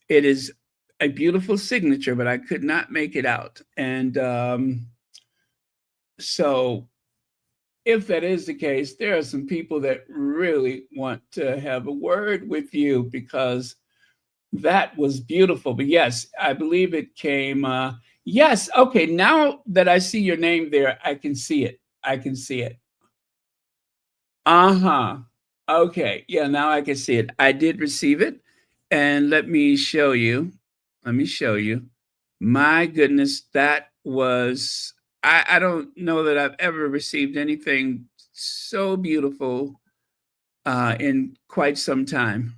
It is a beautiful signature, but I could not make it out. And so if that is the case, there are some people that really want to have a word with you because that was beautiful. But yes, I believe it came. Yes. Okay. Now that I see your name there, I can see it. I can see it. Uh-huh. Okay. Yeah, now I can see it. I did receive it. And let me show you. Let me show you. My goodness, that was, I don't know that I've ever received anything so beautiful in quite some time.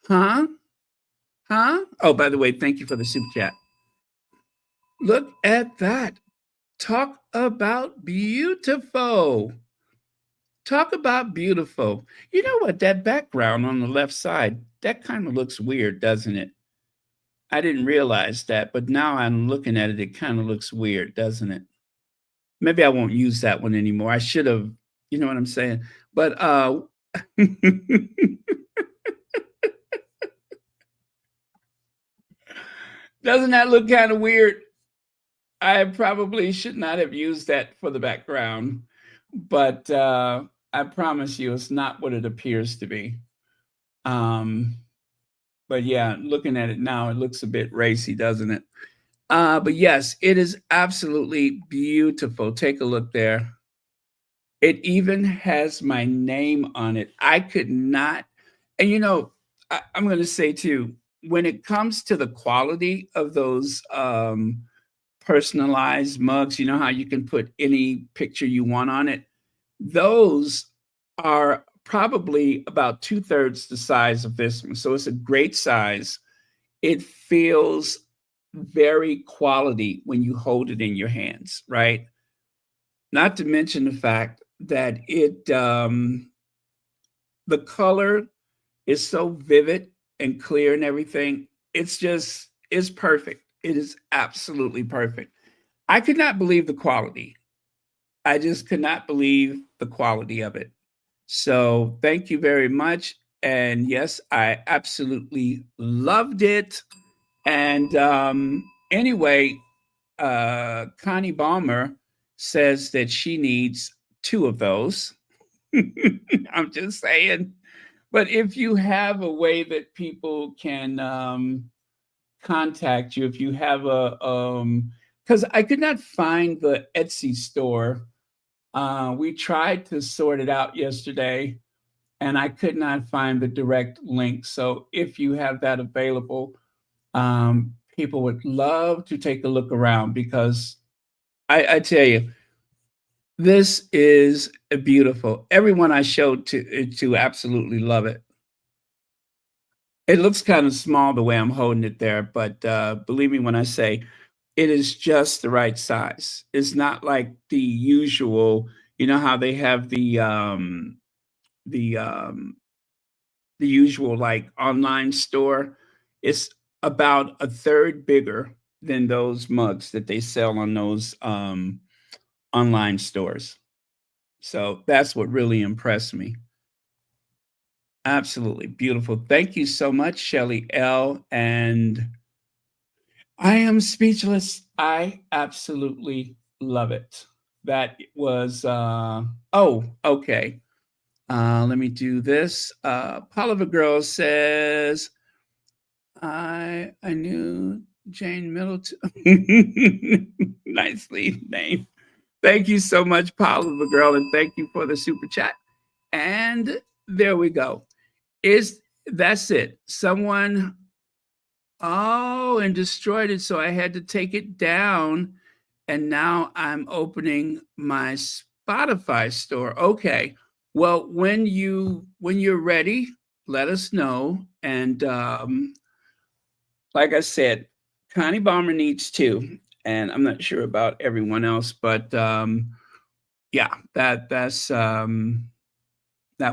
Huh? Huh? Oh, by the way, thank you for the super chat. Look at that. Talk about beautiful. Talk about beautiful. You know what? That background on the left side, that kind of looks weird, doesn't it? I didn't realize that, but now I'm looking at it, it kind of looks weird, doesn't it? Maybe I won't use that one anymore. I should have, you know what I'm saying? But doesn't that look kind of weird? I probably should not have used that for the background, but I promise you it's not what it appears to be. But yeah, looking at it now, it looks a bit racy, doesn't it? But yes, it is absolutely beautiful. Take a look there. It even has my name on it. I could not, and you know, I'm going to say too, when it comes to the quality of those personalized mugs, you know how you can put any picture you want on it? Those are probably about 2/3 the size of this one. So it's a great size. it feels very quality when you hold it in your hands, right? Not to mention the fact that the color is so vivid and clear and everything. It's perfect. It is absolutely perfect. I could not believe the quality. I just could not believe the quality of it. So thank you very much. And yes, I absolutely loved it. And anyway, Connie Balmer says that she needs 2 of those. I'm just saying. But if you have a way that people can contact you, if you have because I could not find the Etsy store. We tried to sort it out yesterday, and I could not find the direct link. So if you have that available, people would love to take a look around because I tell you, this is beautiful. Everyone I showed to absolutely love it. It looks kind of small the way I'm holding it there, but believe me when I say it is just the right size. It's not like the usual, you know how they have the um the usual like online store. It's about a third bigger than those mugs that they sell on those online stores. So that's what really impressed me. Absolutely beautiful. Thank you so much, Shelly L. And I am speechless. I absolutely love it. That was oh, okay. Let me do this. Poliver Girl says, I knew Jane Middleton. Nicely named. Thank you so much, Poliver Girl, and thank you for the super chat. And there we go. That's it. Someone and destroyed it, so I had to take it down. And now I'm opening my Spotify store. Okay. Well, when you're ready, let us know. And like I said, Connie Balmer needs 2, and I'm not sure about everyone else, but yeah, that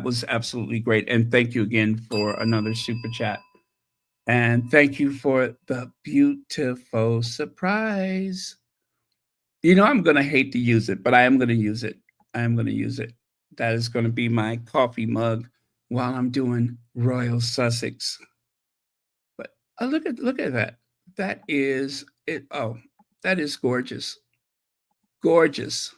was absolutely great. And thank you again for another super chat. And thank you for the beautiful surprise. You know, I'm going to hate to use it, but I am going to use it. I am going to use it. That is going to be my coffee mug while I'm doing Royal Sussex. But look at that. That is it. Oh, that is gorgeous. Gorgeous.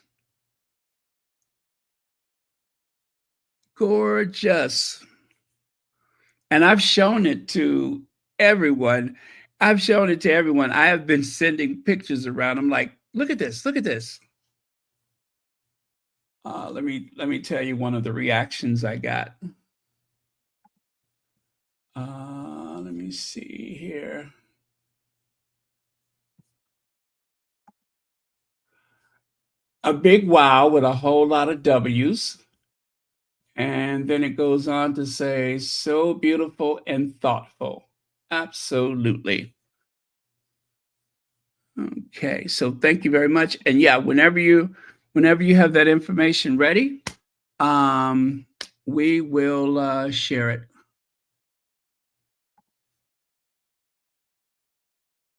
Gorgeous. And I've shown it to everyone. I have been sending pictures around. I'm like, look at this. Look at this. Let me tell you one of the reactions I got. Let me see here. A big wow with a whole lot of W's. And then it goes on to say, so beautiful and thoughtful. Absolutely. Okay, so thank you very much. And yeah, whenever you have that information ready, we will share it.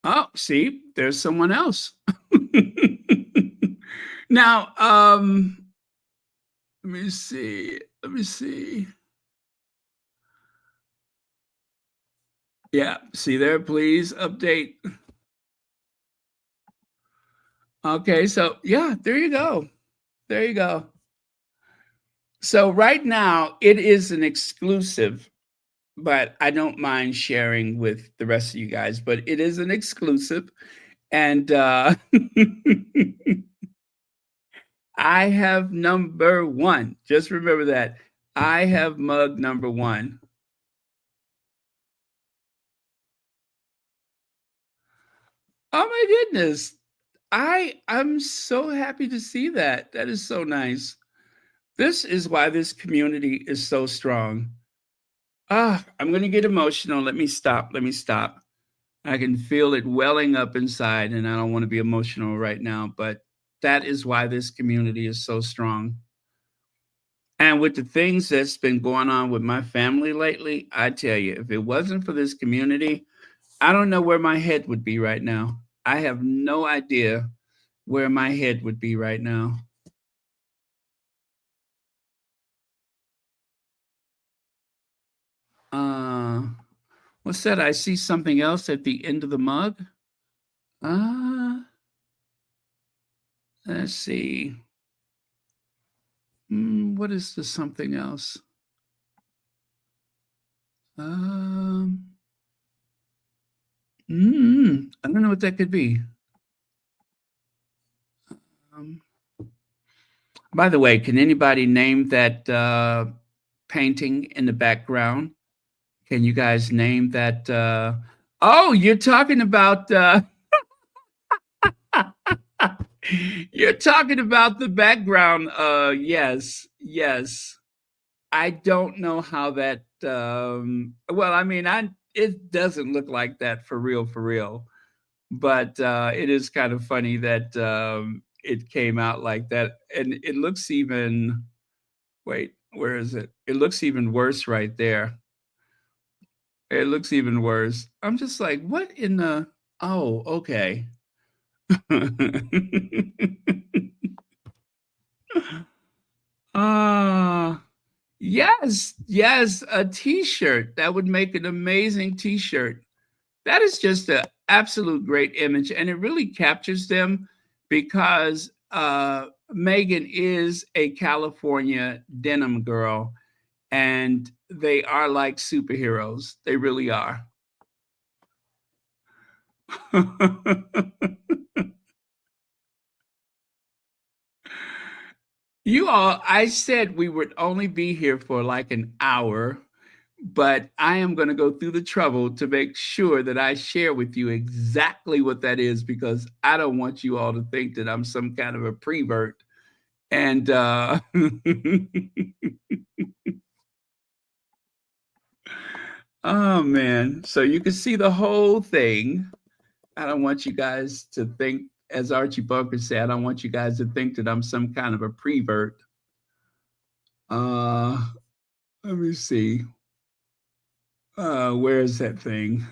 Oh, see, there's someone else. Now, let me see. Yeah, see there, please update. Okay, so yeah, there you go. There you go. So right now it is an exclusive, but I don't mind sharing with the rest of you guys, but it is an exclusive. And I have number 1. Just remember that. I have mug number 1. Oh my goodness. I'm so happy to see that. That is so nice. This is why this community is so strong. I'm going to get emotional. Let me stop. I can feel it welling up inside, and I don't want to be emotional right now, but that is why this community is so strong. And with the things that's been going on with my family lately, I tell you, if it wasn't for this community, I don't know where my head would be right now. I have no idea where my head would be right now. What's that? I see something else at the end of the mug. Let's see. What is the something else? I don't know what that could be. By the way, can anybody name that painting in the background? Can you guys name that? Oh, you're talking about you're talking about the background. Yes, yes. I don't know how that. Well, I mean, it doesn't look like that for real. But it is kind of funny that it came out like that, and it looks even. Wait, where is it? It looks even worse right there. It looks even worse. I'm just like, what in the? Oh, okay. Ah. Yes, a t-shirt. That would make an amazing t-shirt. That is just an absolute great image, and it really captures them because Megan is a California denim girl, and they are like superheroes. They really are. You all, I said we would only be here for like an hour, but I am going to go through the trouble to make sure that I share with you exactly what that is, because I don't want you all to think that I'm some kind of a prevert. And oh man, so you can see the whole thing. I don't want you guys to think, as Archie Bunker said, I don't want you guys to think that I'm some kind of a prevert. Let me see. Where is that thing?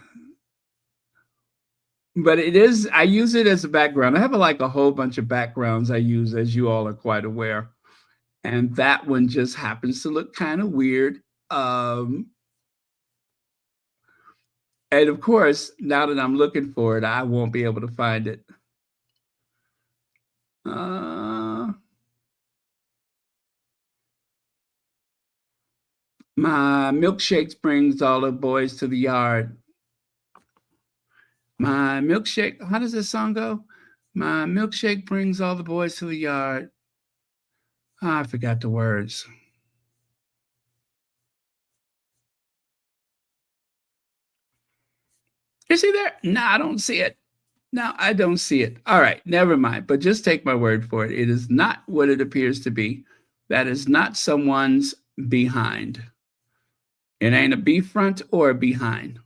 But it is, I use it as a background. I have like a whole bunch of backgrounds I use, as you all are quite aware. And that one just happens to look kind of weird. And of course, now that I'm looking for it, I won't be able to find it. My milkshake brings all the boys to the yard. My milkshake, how does this song go? My milkshake brings all the boys to the yard. Oh, I forgot the words. Is he there? No, I don't see it. No, I don't see it. All right, never mind. But just take my word for it. It is not what it appears to be. That is not someone's behind. It ain't a B front or a behind.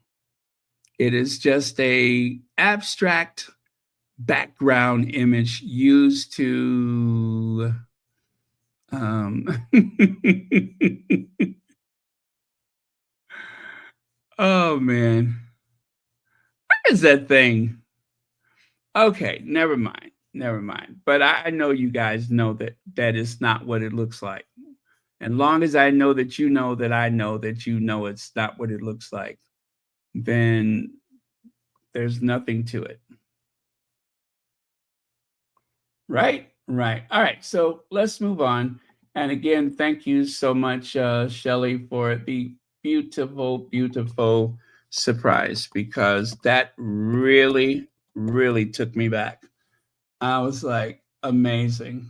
It is just a abstract background image used to oh man, where is that thing? Okay, never mind. But I know you guys know that that is not what it looks like. And long as I know that you know that I know that you know it's not what it looks like, then there's nothing to it. Right. All right. So let's move on. And again, thank you so much, Shelley, for the beautiful surprise, because that really took me back. I was like, amazing.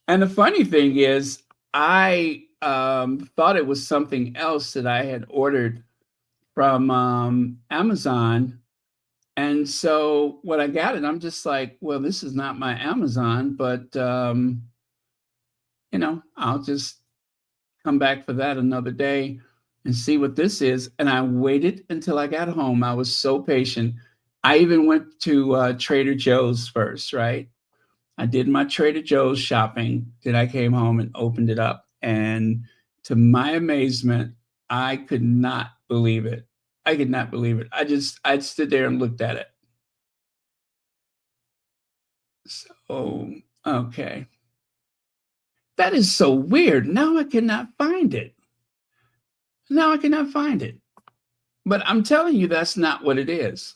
And the funny thing is, I thought it was something else that I had ordered from Amazon. And so when I got it, I'm just like, well, this is not my Amazon, but, I'll just come back for that another day. and see what this is. And I waited until I got home. I was so patient. I even went to Trader Joe's first, right? I did my Trader Joe's shopping. Then I came home and opened it up. And to my amazement, I could not believe it. I could not believe it. I stood there and looked at it. So, okay. That is so weird. Now I cannot find it. Now I cannot find it. But I'm telling you, that's not what it is.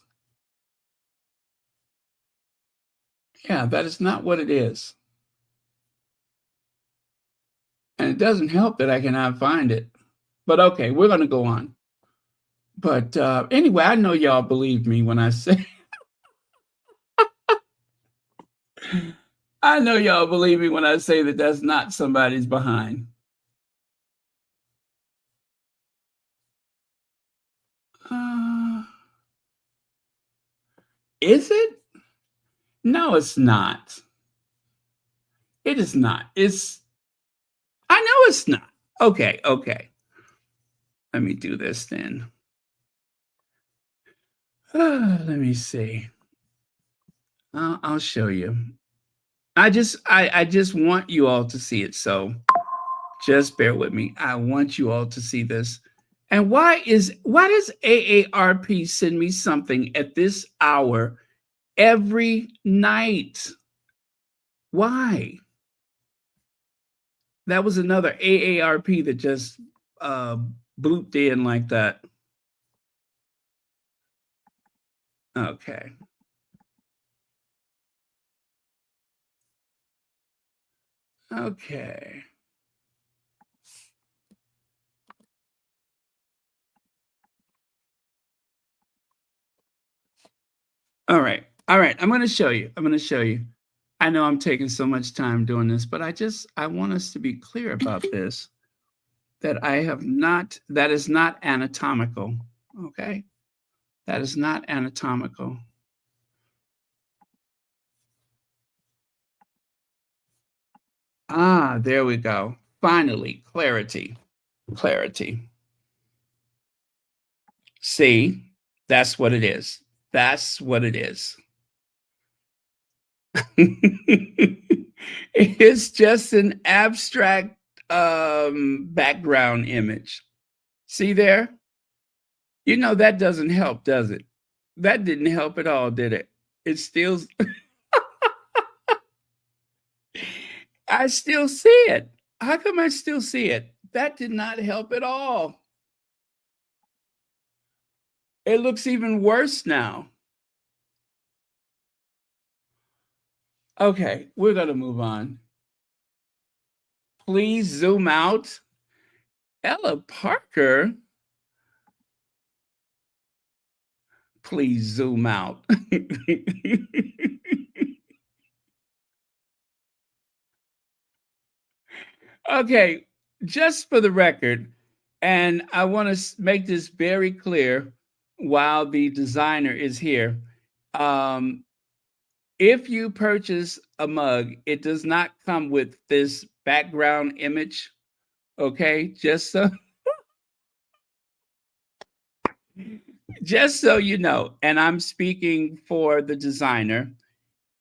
Yeah, that is not what it is. And it doesn't help that I cannot find it. But okay, we're going to go on. But anyway, I know y'all believe me when I say, I know y'all believe me when I say that that's not somebody's behind. Is it? No, it's not. It is not. I know it's not. Okay. Let me do this then. Let me see. I'll show you. I just want you all to see it. So just bear with me. I want you all to see this. And why does AARP send me something at this hour every night? Why? That was another AARP that just blooped in like that. Okay. Okay. All right. I'm going to show you. I know I'm taking so much time doing this, but I want us to be clear about this, that that is not anatomical. Okay. That is not anatomical. There we go. Finally, clarity. See, that's what it is. That's what it is. It's just an abstract background image. See there? You know, that doesn't help, does it? That didn't help at all, did it? It still, I still see it. How come I still see it? That did not help at all. It looks even worse now. Okay, we're going to move on. Please zoom out. Ella Parker. Please zoom out. Okay, just for the record, and I want to make this very clear while the designer is here. If you purchase a mug, it does not come with this background image. Okay, just so you know, and I'm speaking for the designer,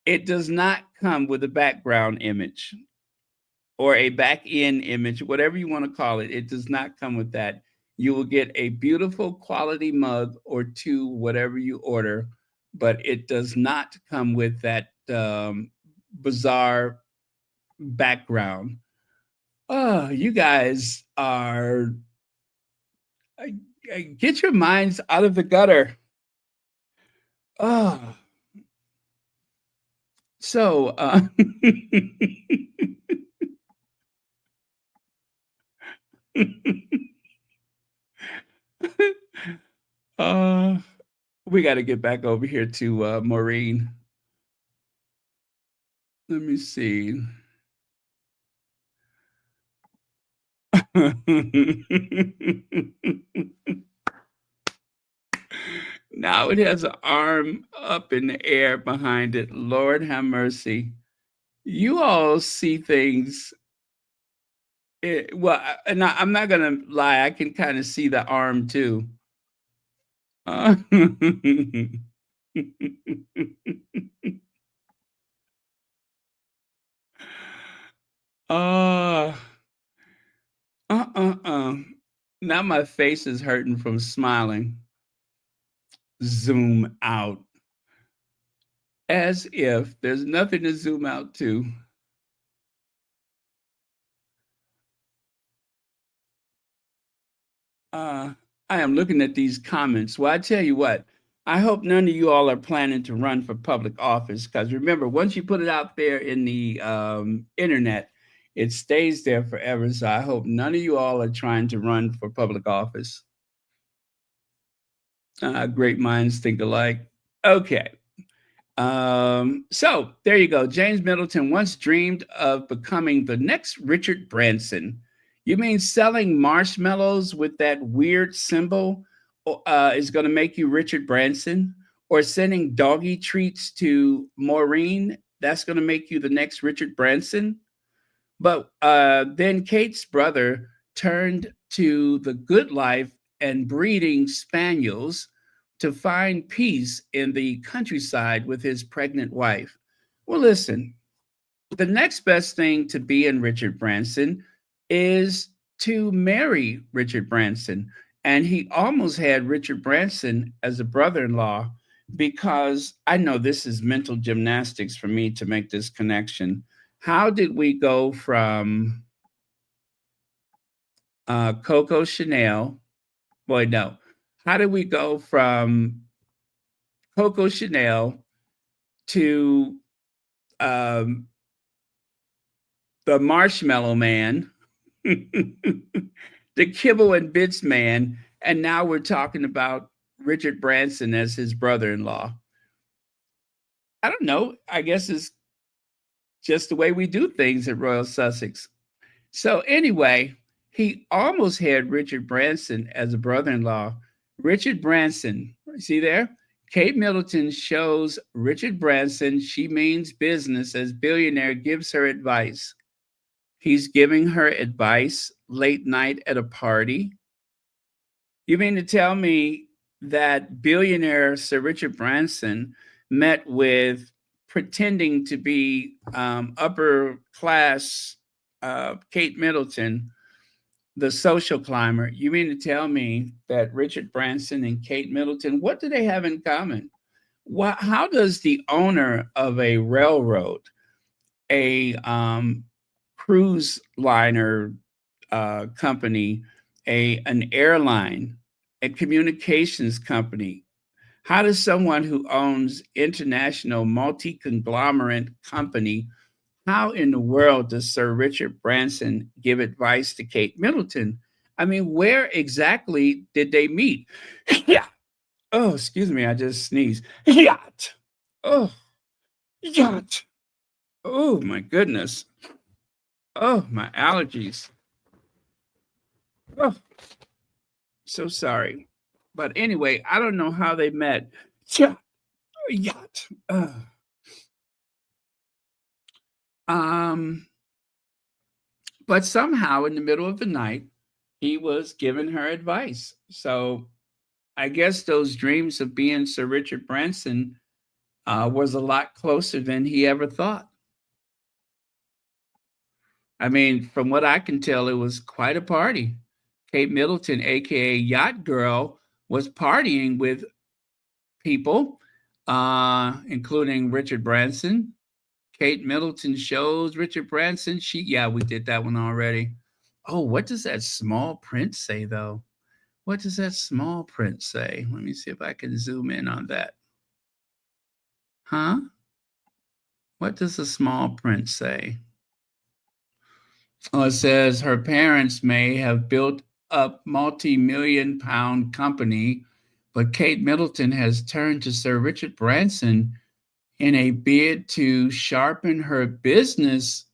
it does not come with a background image or a back-end image, whatever you want to call it. It does not come with that. You will get a beautiful quality mug or two, whatever you order, but it does not come with that bizarre background. Oh, you guys are, get your minds out of the gutter. Oh, so we got to get back over here to Maureen. Let me see. Now it has an arm up in the air behind it. Lord have mercy. You all see things. I'm not gonna lie. I can kind of see the arm too. Uh, uh, uh. Now my face is hurting from smiling. Zoom out. As if there's nothing to zoom out to. I am looking at these comments. Well, I tell you what, I hope none of you all are planning to run for public office, because remember, once you put it out there in the internet, it stays there forever. So I hope none of you all are trying to run for public office. Great minds think alike. Okay. So there you go. James Middleton once dreamed of becoming the next Richard Branson. You mean selling marshmallows with that weird symbol is going to make you Richard Branson? Or sending doggy treats to Maureen, that's going to make you the next Richard Branson? But then Kate's brother turned to the good life and breeding spaniels to find peace in the countryside with his pregnant wife. Well, listen, the next best thing to be in Richard Branson is to marry Richard Branson. And he almost had Richard Branson as a brother-in-law, because I know this is mental gymnastics for me to make this connection. How did we go from Coco Chanel? Boy, no. How did we go from Coco Chanel to the Marshmallow Man, the Kibble and Bits Man, and now we're talking about Richard Branson as his brother-in-law? I don't know. I guess it's just the way we do things at Royal Sussex. So anyway, he almost had Richard Branson as a brother-in-law. Richard Branson, see there? Kate Middleton shows Richard Branson she means business as billionaire gives her advice. He's giving her advice late night at a party. You mean to tell me that billionaire Sir Richard Branson met with pretending to be upper class Kate Middleton, the social climber? You mean to tell me that Richard Branson and Kate Middleton, what do they have in common? How does the owner of a railroad, a cruise liner company, an airline, a communications company, how does someone who owns international multi-conglomerate company, how in the world does Sir Richard Branson give advice to Kate Middleton? I mean, where exactly did they meet? Yeah. Oh, excuse me, I just sneezed. Yacht. Oh, yacht. Oh, my goodness. Oh, my allergies. Oh, so sorry. But anyway, I don't know how they met. Yacht. But somehow in the middle of the night, he was giving her advice. So I guess those dreams of being Sir Richard Branson was a lot closer than he ever thought. I mean, from what I can tell, it was quite a party. Kate Middleton, aka Yacht Girl, was partying with people, including Richard Branson. Kate Middleton shows Richard Branson. We did that one already. Oh, what does that small print say, though? What does that small print say? Let me see if I can zoom in on that. Huh? What does the small print say? Oh, it says her parents may have built a multi-million-pound company, but Kate Middleton has turned to Sir Richard Branson in a bid to sharpen her business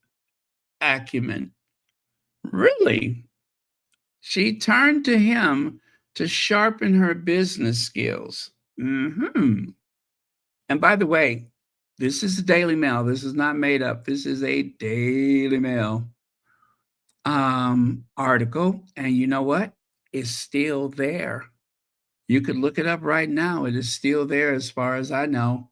acumen. Really? She turned to him to sharpen her business skills. And by the way, this is the Daily Mail. This is not made up. This is a Daily Mail. article, and you know what? It's still there. You could look it up right now. It is still there as far as I know.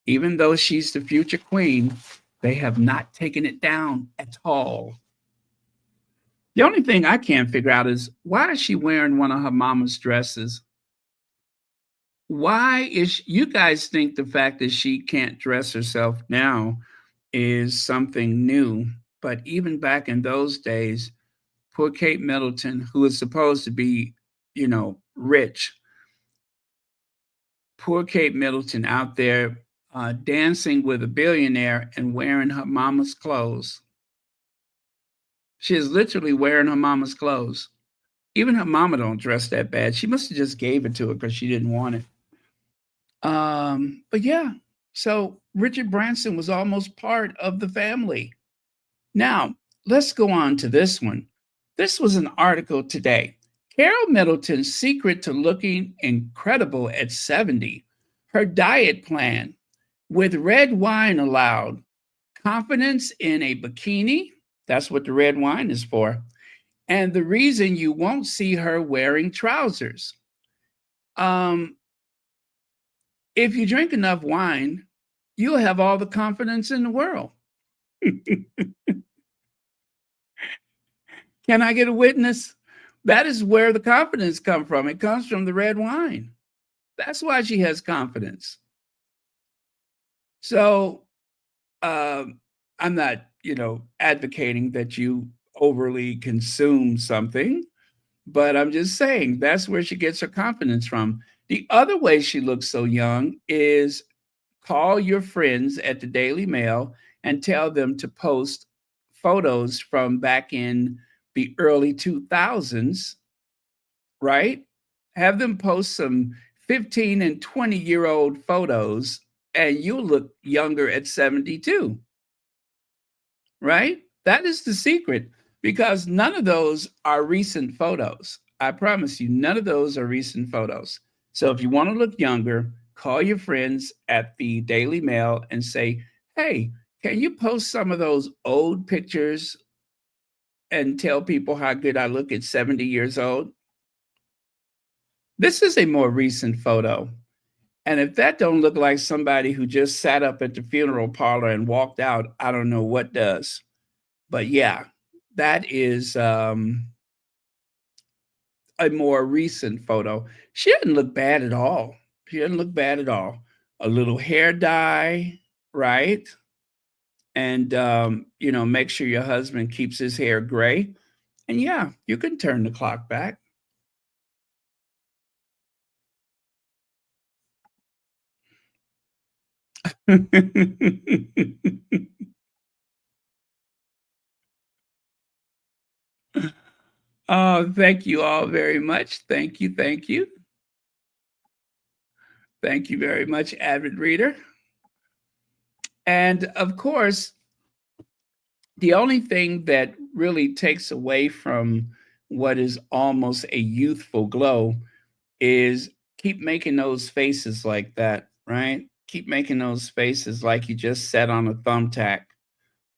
Even though she's the future queen, they have not taken it down at all. The only thing I can't figure out is why is she wearing one of her mama's dresses? Why is you guys think the fact that she can't dress herself now is something new? But even back in those days, poor Kate Middleton, who is supposed to be, rich, poor Kate Middleton out there dancing with a billionaire and wearing her mama's clothes. She is literally wearing her mama's clothes. Even her mama don't dress that bad. She must have just gave it to her because she didn't want it. But yeah, so Richard Branson was almost part of the family. Now, let's go on to this one. This was an article today. Carol Middleton's secret to looking incredible at 70. Her diet plan with red wine allowed. Confidence in a bikini. That's what the red wine is for. And the reason you won't see her wearing trousers. If you drink enough wine, you'll have all the confidence in the world. Can I get a witness? That is where the confidence comes from. It comes from the red wine. That's why she has confidence. So I'm not, advocating that you overly consume something, but I'm just saying that's where she gets her confidence from. The other way she looks so young is call your friends at the Daily Mail and tell them to post photos from back in the early 2000s, right? Have them post some 15 and 20-year-old photos and you'll look younger at 72, right? That is the secret because none of those are recent photos. I promise you, none of those are recent photos. So if you want to look younger, call your friends at the Daily Mail and say, hey, can you post some of those old pictures and tell people how good I look at 70 years old? This is a more recent photo. And if that don't look like somebody who just sat up at the funeral parlor and walked out, I don't know what does. But yeah, that is a more recent photo. She doesn't look bad at all. She doesn't look bad at all. A little hair dye, right? And, make sure your husband keeps his hair gray. And yeah, you can turn the clock back. Oh, thank you all very much. Thank you. Thank you. Thank you very much, avid reader. And of course, the only thing that really takes away from what is almost a youthful glow is keep making those faces like that, right? Keep making those faces like you just sat on a thumbtack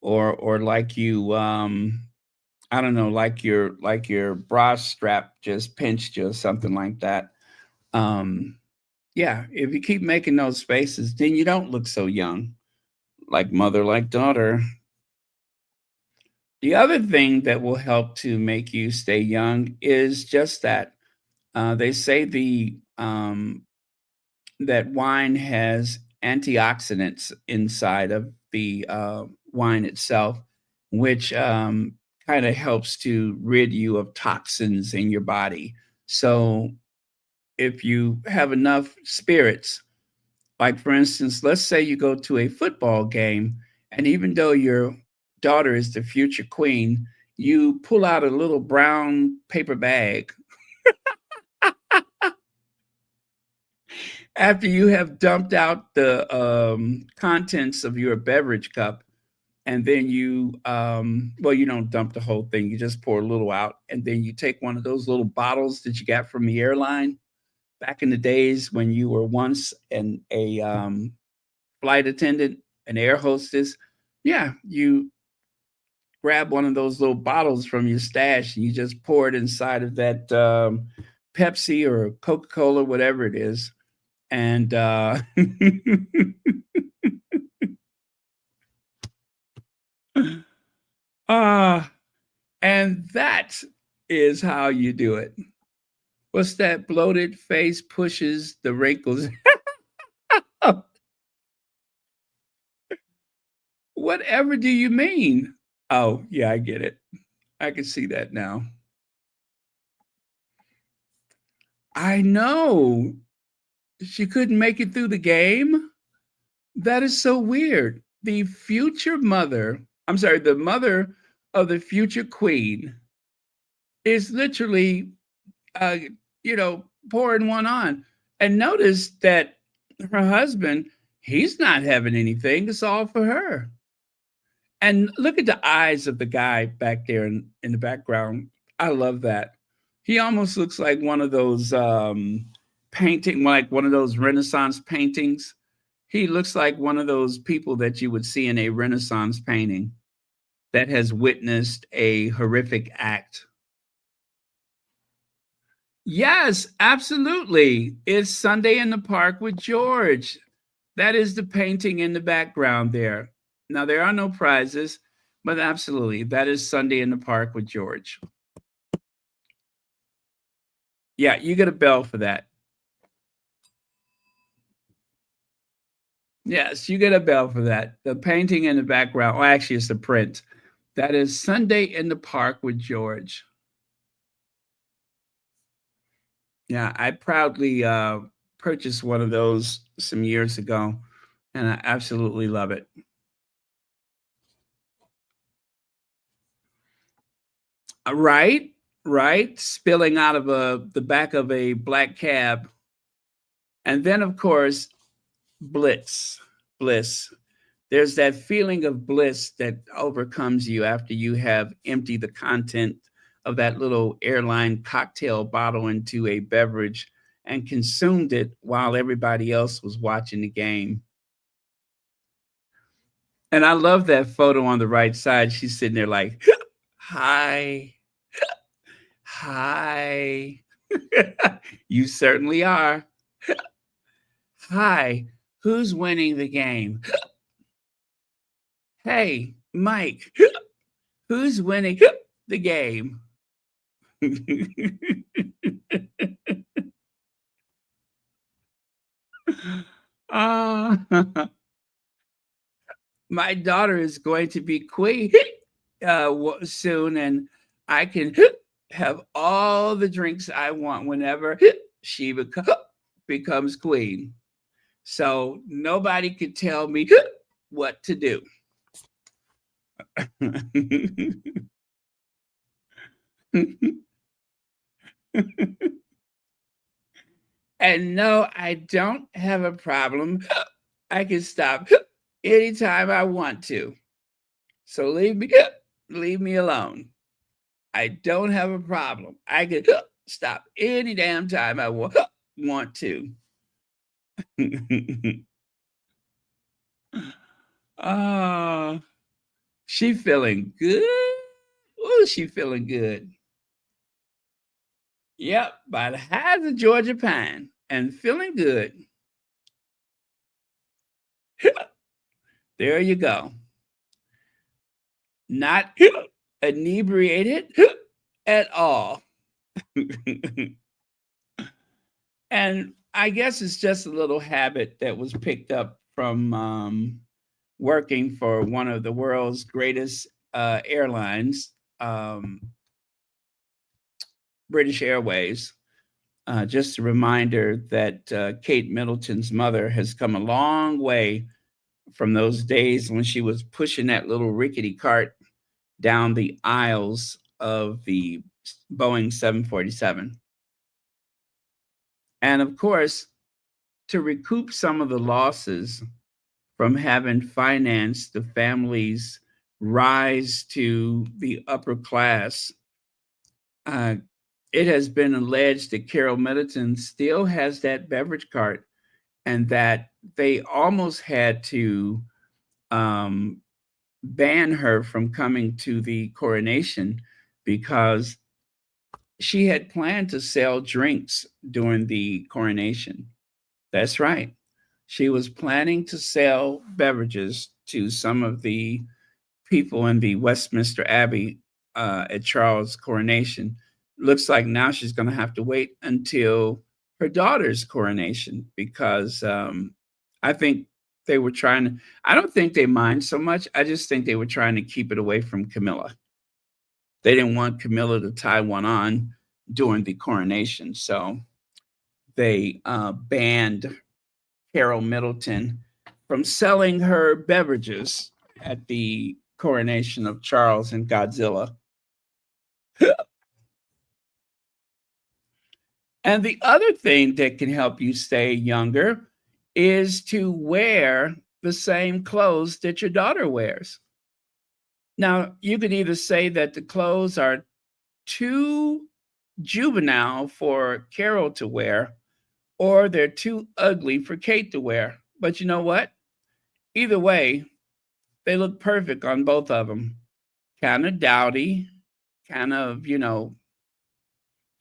or like you I don't know, like your bra strap just pinched you or something like that. Yeah, if you keep making those faces, then you don't look so young, like mother, like daughter. The other thing that will help to make you stay young is just that they say that wine has antioxidants inside of the wine itself, which kind of helps to rid you of toxins in your body. So if you have enough spirits, like for instance, let's say you go to a football game, and even though your daughter is the future queen, you pull out a little brown paper bag after you have dumped out the contents of your beverage cup. And then you don't dump the whole thing. You just pour a little out. And then you take one of those little bottles that you got from the airline back in the days when you were once a flight attendant, an air hostess. Yeah, you grab one of those little bottles from your stash and you just pour it inside of that Pepsi or Coca-Cola, whatever it is. And and that is how you do it. What's that? Bloated face pushes the wrinkles. Whatever do you mean? Oh, yeah, I get it. I can see that now. I know. She couldn't make it through the game. That is so weird. The future mother, I'm sorry, the mother of the future queen is literally, uh, pouring one on. And notice that her husband, he's not having anything. It's all for her. And look at the eyes of the guy back there in the background. I love that. He almost looks like one of those painting, like one of those Renaissance paintings. He looks like one of those people that you would see in a Renaissance painting that has witnessed a horrific act. Yes, absolutely. It's Sunday in the Park with George. That is the painting in the background there. Now, there are no prizes, but absolutely, that is Sunday in the Park with George. Yeah, you get a bell for that. Yes, you get a bell for that. The painting in the background, well, actually, it's the print. That is Sunday in the Park with George. Yeah, I proudly purchased one of those some years ago, and I absolutely love it. Right, right. Spilling out of the back of a black cab. And then, of course, bliss. There's that feeling of bliss that overcomes you after you have emptied the content of that little airline cocktail bottle into a beverage and consumed it while everybody else was watching the game. And I love that photo on the right side. She's sitting there like, hi. Hi. You certainly are. Hi. Who's winning the game? Hey, Mike. Who's winning the game? uh, my daughter is going to be queen soon, and I can have all the drinks I want whenever she becomes queen. So nobody could tell me what to do. And no, I don't have a problem. I can stop anytime I want to. So leave me alone. I don't have a problem. I can stop any damn time I want to. She feeling good. Oh, she feeling good. Yep, by the highs of Georgia pine and feeling good. There you go. Not inebriated at all. And I guess it's just a little habit that was picked up from working for one of the world's greatest airlines, British Airways. Just a reminder that Kate Middleton's mother has come a long way from those days when she was pushing that little rickety cart down the aisles of the Boeing 747. And of course, to recoup some of the losses from having financed the family's rise to the upper class, it has been alleged that Carol Middleton still has that beverage cart and that they almost had to ban her from coming to the coronation because she had planned to sell drinks during the coronation. That's right. She was planning to sell beverages to some of the people in the Westminster Abbey at Charles' coronation. Looks like now she's going to have to wait until her daughter's coronation because I think they were trying to, I don't think they mind so much. I just think they were trying to keep it away from Camilla. They didn't want Camilla to tie one on during the coronation. So they banned Carol Middleton from selling her beverages at the coronation of Charles and Godzilla. And the other thing that can help you stay younger is to wear the same clothes that your daughter wears. Now, you could either say that the clothes are too juvenile for Carol to wear, or they're too ugly for Kate to wear. But you know what? Either way, they look perfect on both of them. Kind of dowdy, kind of,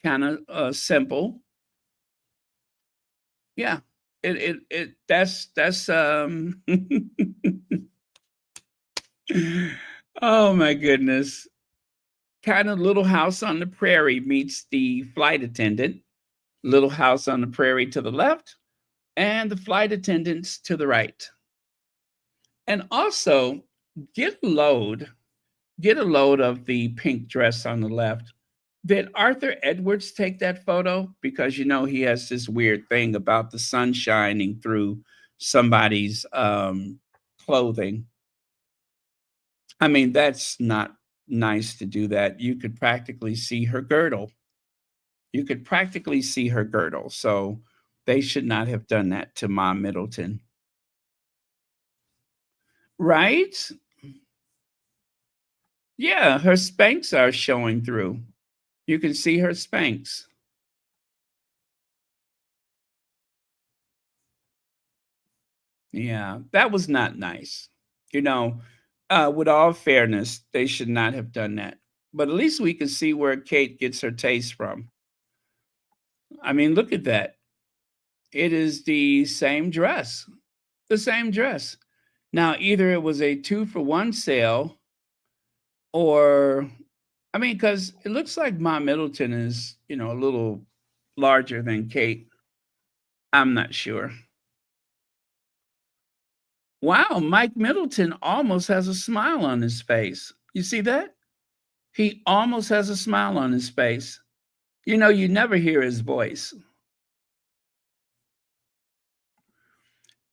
kind of simple. Yeah. That's oh my goodness. Kind of Little House on the Prairie meets the flight attendant. Little House on the Prairie to the left and the flight attendants to the right. And also get a load of the pink dress on the left. Did Arthur Edwards take that photo? Because he has this weird thing about the sun shining through somebody's clothing. I mean, that's not nice to do that. You could practically see her girdle. So they should not have done that to Mom Middleton. Right? Yeah, her Spanx are showing through. You can see her Spanx. Yeah, that was not nice. With all fairness, they should not have done that. But at least we can see where Kate gets her taste from. I mean, look at that. It is the same dress. The same dress. Now, either it was a 2-for-1 sale or, I mean, because it looks like Mom Middleton is, a little larger than Kate. I'm not sure. Wow, Mike Middleton almost has a smile on his face. You see that? He almost has a smile on his face. You never hear his voice.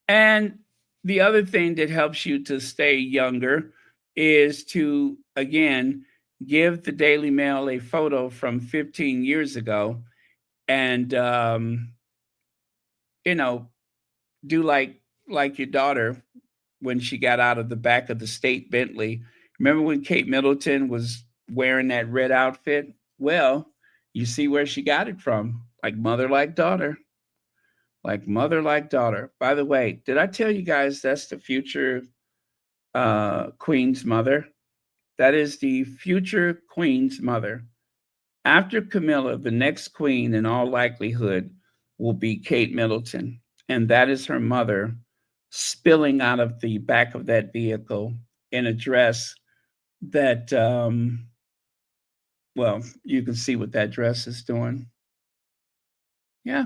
And the other thing that helps you to stay younger is to, again, give the Daily Mail a photo from 15 years ago and, do like your daughter when she got out of the back of the state Bentley. Remember when Kate Middleton was wearing that red outfit? Well, you see where she got it from. Like mother, like daughter. Like mother, like daughter. By the way, did I tell you guys that's the future Queen's mother? That is the future Queen's mother. After Camilla, the next queen in all likelihood will be Kate Middleton. And that is her mother spilling out of the back of that vehicle in a dress that, well, you can see what that dress is doing. Yeah.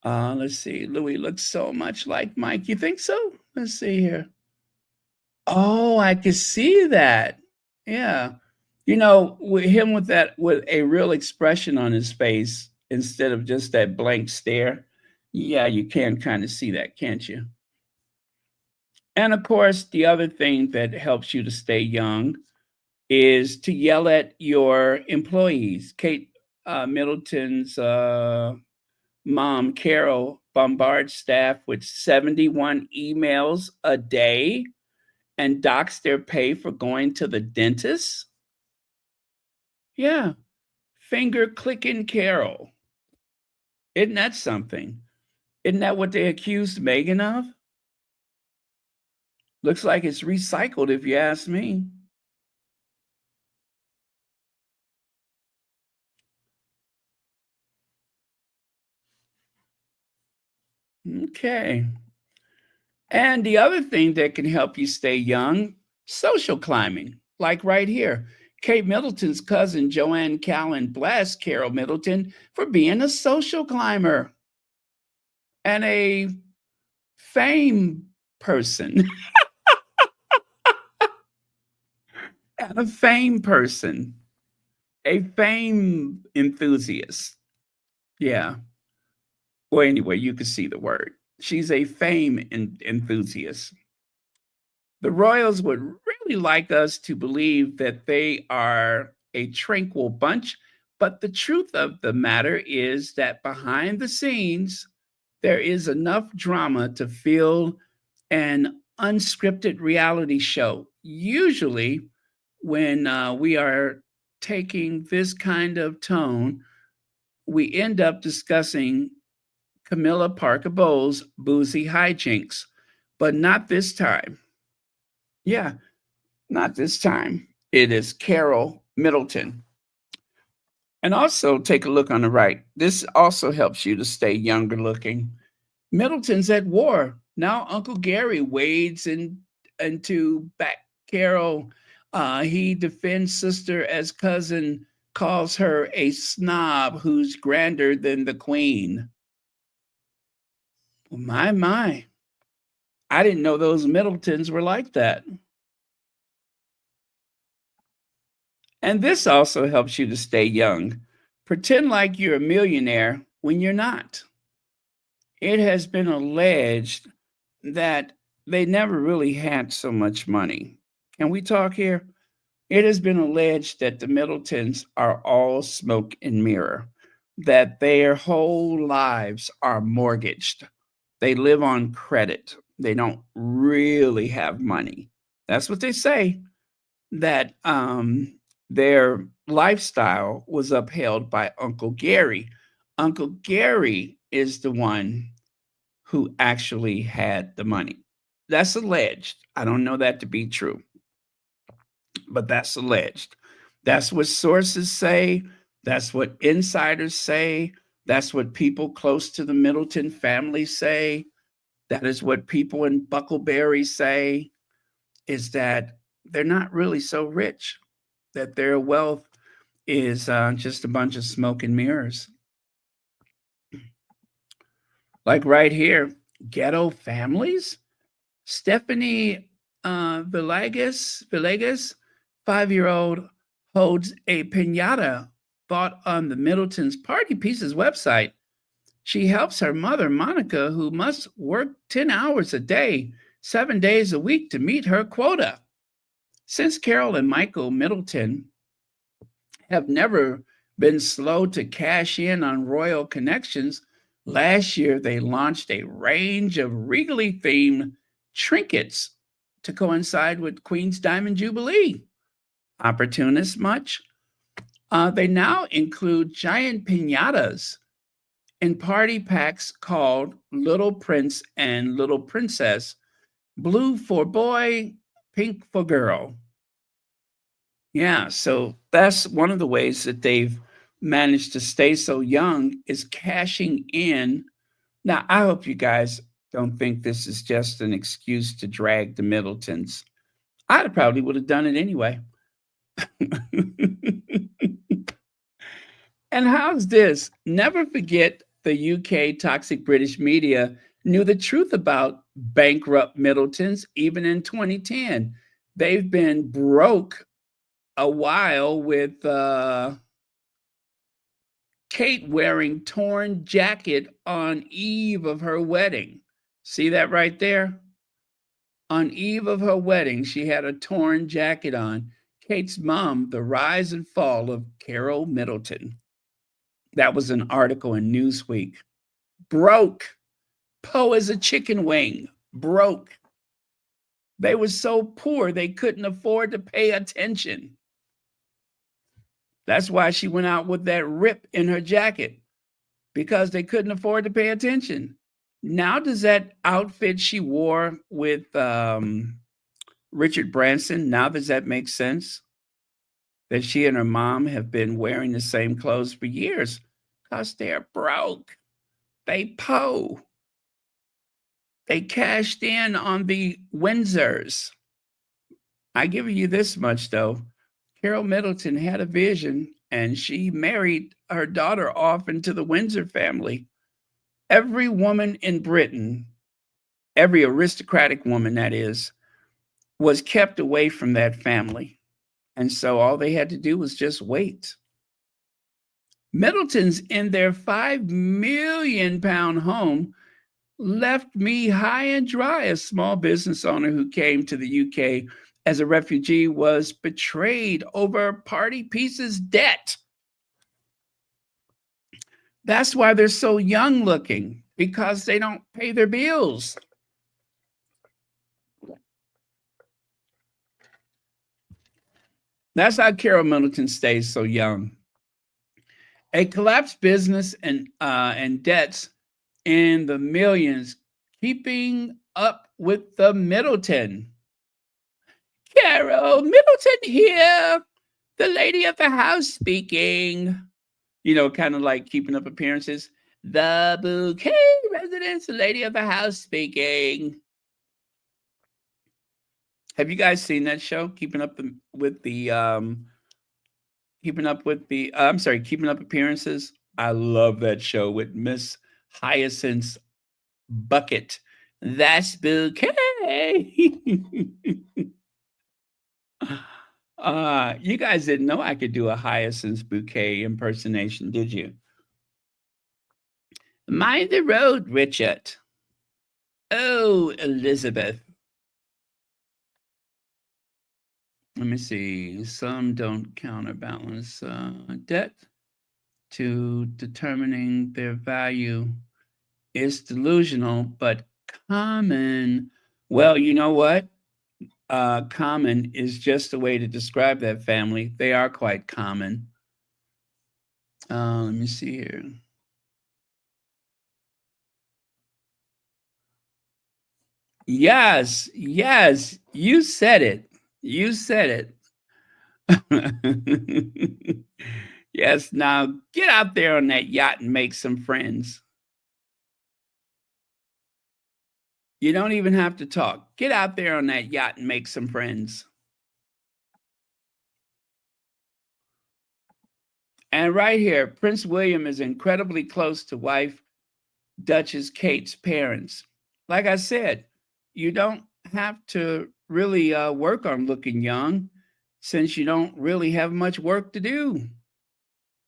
Let's see. Louis looks so much like Mike. You think so? Let's see here. Oh, I can see that. Yeah. With him with a real expression on his face instead of just that blank stare. Yeah, you can kind of see that, can't you? And of course, the other thing that helps you to stay young is to yell at your employees. Kate Middleton's mom, Carol, bombards staff with 71 emails a day and docks their pay for going to the dentist. Yeah, finger clicking Carol. Isn't that something? Isn't that what they accused Megan of? Looks like it's recycled, if you ask me. Okay. And the other thing that can help you stay young, social climbing, like right here. Kate Middleton's cousin Joanne Callan blessed Carol Middleton for being a social climber and a fame person. And a fame person, a fame enthusiast. Yeah. Well, anyway, you can see the word. She's a fame enthusiast. The Royals would really like us to believe that they are a tranquil bunch, but the truth of the matter is that behind the scenes, there is enough drama to feel an unscripted reality show. Usually, when we are taking this kind of tone, we end up discussing Camilla Parker Bowles' boozy hijinks, but not this time. Yeah, not this time. It is Carol Middleton. And also take a look on the right. This also helps you to stay younger looking. Middleton's at war. Now Uncle Gary wades into back Carol. He defends sister as cousin calls her a snob who's grander than the queen. Well, my. I didn't know those Middletons were like that. And this also helps you to stay young. Pretend like you're a millionaire when you're not. It has been alleged that they never really had so much money. Can we talk here? It has been alleged that the Middletons are all smoke and mirror, that their whole lives are mortgaged. They live on credit. They don't really have money. That's what they say, that their lifestyle was upheld by Uncle Gary. Uncle Gary is the one who actually had the money. That's alleged. I don't know that to be true, but that's alleged. That's what sources say. That's what insiders say. That's what people close to the Middleton family say. That is what people in Buckleberry say, is that they're not really so rich, that their wealth is just a bunch of smoke and mirrors. Like right here, ghetto families. Stephanie Villegas, 5-year-old, holds a piñata bought on the Middleton's Party Pieces website. She helps her mother, Monica, who must work 10 hours a day, 7 days a week to meet her quota. Since Carol and Michael Middleton have never been slow to cash in on royal connections, last year they launched a range of regally themed trinkets to coincide with Queen's Diamond Jubilee. Opportunists much? They now include giant piñatas in party packs called Little Prince and Little Princess, blue for boy, pink for girl. Yeah, so that's one of the ways that they've managed to stay so young, is cashing in. Now, I hope you guys don't think this is just an excuse to drag the Middletons. I probably would have done it anyway. And how's this? Never forget the UK toxic British media knew the truth about bankrupt Middletons even in 2010. They've been broke a while, with Kate wearing torn jacket on eve of her wedding. See that right there? On eve of her wedding, she had a torn jacket on. Kate's mom, The Rise and Fall of Carol Middleton. That was an article in Newsweek. Broke. Po as a chicken wing. Broke. They were so poor they couldn't afford to pay attention. That's why she went out with that rip in her jacket. because they couldn't afford to pay attention. Now, does that outfit she wore with Richard Branson, now does that make sense? That she and her mom have been wearing the same clothes for years because they're broke. They po. They cashed in on the Windsors. I give you this much, though. Carol Middleton had a vision, and she married her daughter off into the Windsor family. Every woman in Britain, every aristocratic woman, that is, was kept away from that family. And so all they had to do was just wait. Middleton's in their £5 million home left me high and dry. A small business owner who came to the UK as a refugee was betrayed over party pieces debt. That's why they're so young looking, because they don't pay their bills. That's how Carol Middleton stays so young. A collapsed business and debts in the millions, keeping up with the Middleton. Carol Middleton here, the lady of the house speaking. You know, kind of like Keeping Up Appearances. The Bouquet residence, the lady of the house speaking. Have you guys seen that show? Keeping Up Appearances. I love that show with Miss Hyacinth's bucket. That's Bouquet. You guys didn't know I could do a Hyacinth's Bouquet impersonation, did you? Mind the road, Richard. Oh, Elizabeth. Let me see. Some don't counterbalance debt to determining their value is delusional, but common. Well, you know what? Common is just a way to describe that family. They are quite common. Let me see here. Yes, you said it. You said it. Yes, now get out there on that yacht and make some friends. You don't even have to talk. Get out there on that yacht and make some friends. And right here, Prince William is incredibly close to wife Duchess Kate's parents. Like I said, you don't have to really work on looking young, since you don't really have much work to do.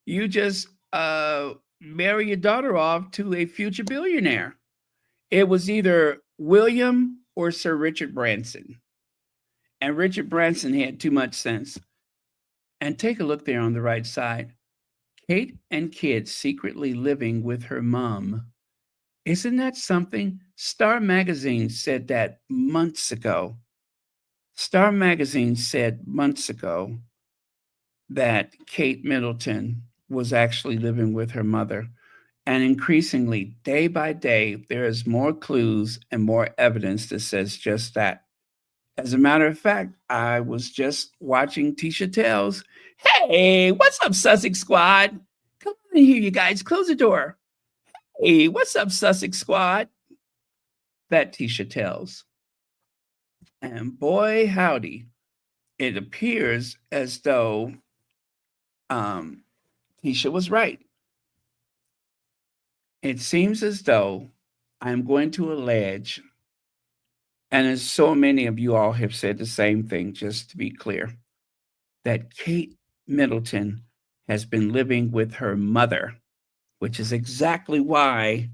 You just marry your daughter off to a future billionaire. It was either William or Sir Richard Branson. And Richard Branson had too much sense. And take a look there on the right side. Kate and kids secretly living with her mom. Isn't that something? Star Magazine said that months ago. Star Magazine said months ago that Kate Middleton was actually living with her mother. And increasingly, day by day, there is more clues and more evidence that says just that. As a matter of fact, I was just watching Tisha Tells. Hey, what's up, Sussex Squad? Come in here, you guys. Close the door. Hey, what's up, Sussex Squad? That Tisha Tells. And boy, howdy, it appears as though Tisha was right. It seems as though I'm going to allege, and as so many of you all have said the same thing, just to be clear, that Kate Middleton has been living with her mother, which is exactly why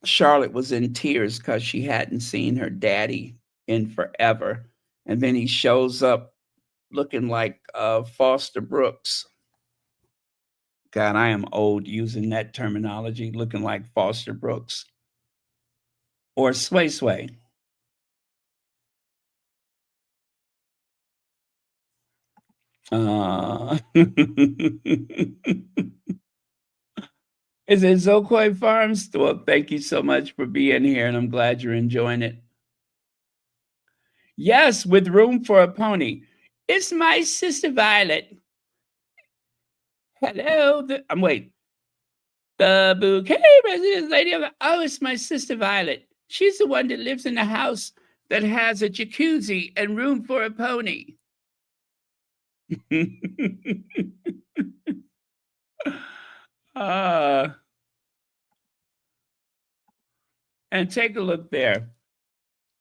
Charlotte was in tears, because she hadn't seen her daddy in forever. And then he shows up looking like Foster Brooks. God, I am old using that terminology, looking like Foster Brooks. Or Sway Sway. Is it Zokoi Farms? Well, thank you so much for being here, and I'm glad you're enjoying it. Yes, with room for a pony. It's my sister Violet. Hello. Wait. The bouquet resident lady of oh, it's my sister Violet. She's the one that lives in the house that has a jacuzzi and room for a pony. uh, and take a look there.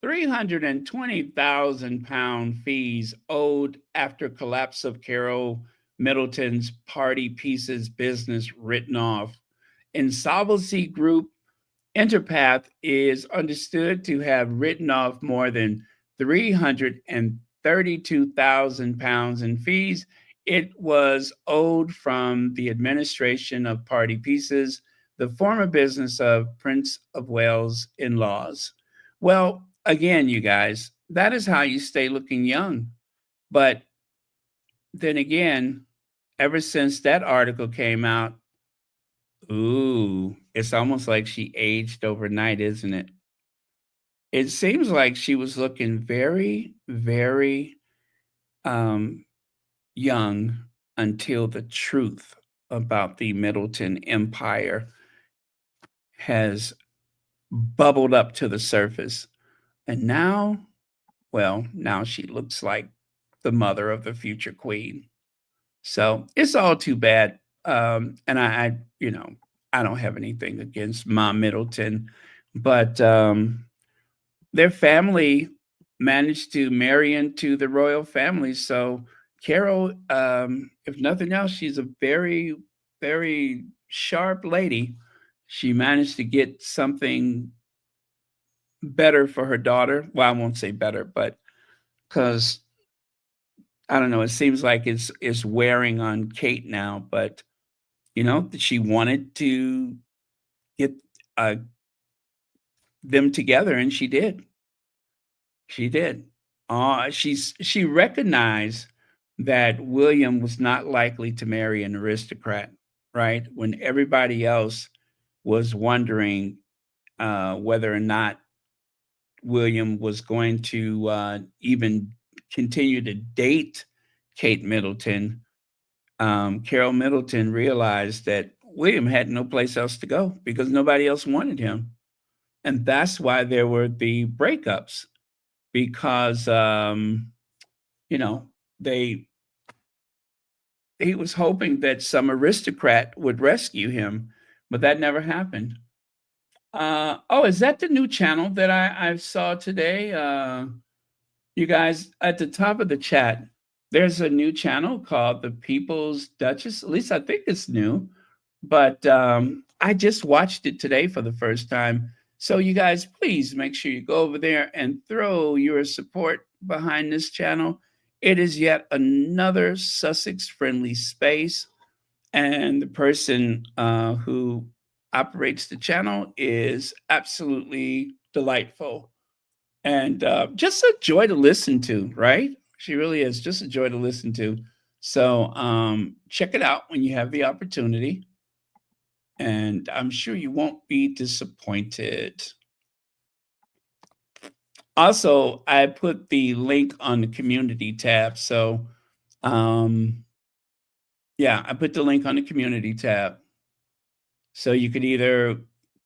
320,000 pound fees owed after collapse of Carol Middleton's Party Pieces business written off. Insolvency group Interpath is understood to have written off more than 332,000 pounds in fees it was owed from the administration of Party Pieces, the former business of Prince of Wales in-laws. Well, again, you guys, that is how you stay looking young. But then again, ever since that article came out, ooh, it's almost like she aged overnight, isn't it? It seems like she was looking very, very young until the truth about the Middleton Empire has bubbled up to the surface. And now, well, now she looks like the mother of the future queen. So it's all too bad. And I I don't have anything against Mom Middleton, but their family managed to marry into the royal family. So Carol, if nothing else, she's a very, very sharp lady. She managed to get something better for her daughter. Well, I won't say better, but because I don't know, it seems like it's wearing on Kate now. But she wanted to get uh, them together, and she did. She did. She recognized that William was not likely to marry an aristocrat, right? When everybody else was wondering whether or not William was going to even continue to date Kate Middleton, Carol Middleton realized that William had no place else to go because nobody else wanted him. And that's why there were the breakups because you know, they he was hoping that some aristocrat would rescue him, but that never happened. Oh, is that the new channel that I saw today? You guys, at the top of the chat, there's a new channel called The People's Duchess. At least I think it's new, but I just watched it today for the first time. So you guys, please make sure you go over there and throw your support behind this channel. It is yet another Sussex friendly space. And the person who operates the channel is absolutely delightful and just a joy to listen to, right? She really is just a joy to listen to. So check it out when you have the opportunity. And I'm sure you won't be disappointed. Also, I put the link on the community tab. So yeah, I put the link on the community tab. So you could either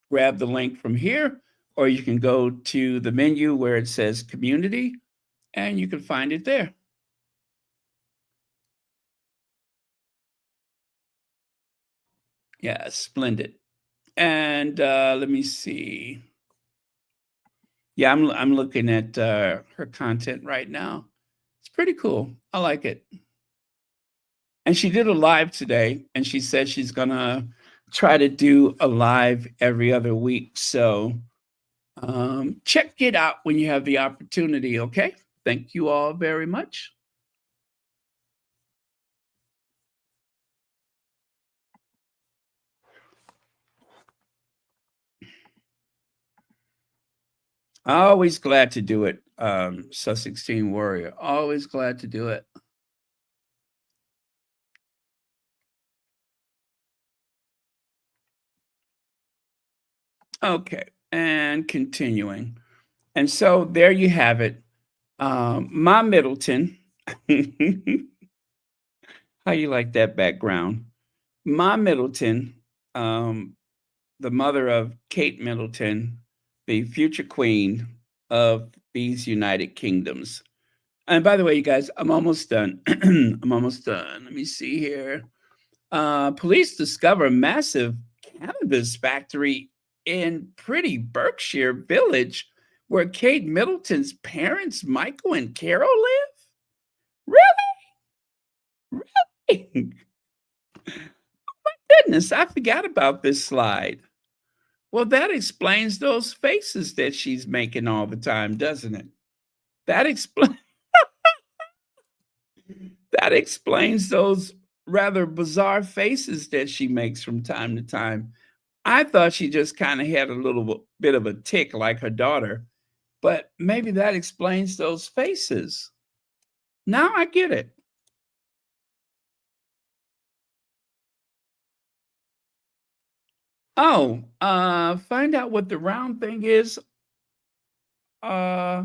grab the link from here, or you can go to the menu where it says community, and you can find it there. Yeah, splendid. And let me see. Yeah, I'm looking at her content right now. It's pretty cool. I like it. And she did a live today, and she said she's gonna try to do a live every other week. So check it out when you have the opportunity. Okay. Thank you all very much. Always glad to do it, Sussex Teen Warrior. Always glad to do it. Okay, and continuing. And so there you have it. Ma Middleton. How you like that background? Ma Middleton, um, the mother of Kate Middleton, the future queen of these United Kingdoms. And by the way, you guys, I'm almost done. I'm almost done. Let me see here. Police discover a massive cannabis factory in pretty Berkshire village where Kate Middleton's parents, Michael and Carol, live. Really? Goodness, I forgot about this slide. Well, that explains those faces that she's making all the time, doesn't it? That explains that explains those rather bizarre faces that she makes from time to time. I thought she just kind of had a little bit of a tick like her daughter, but maybe that explains those faces. Now I get it. Oh, find out what the round thing is. Uh,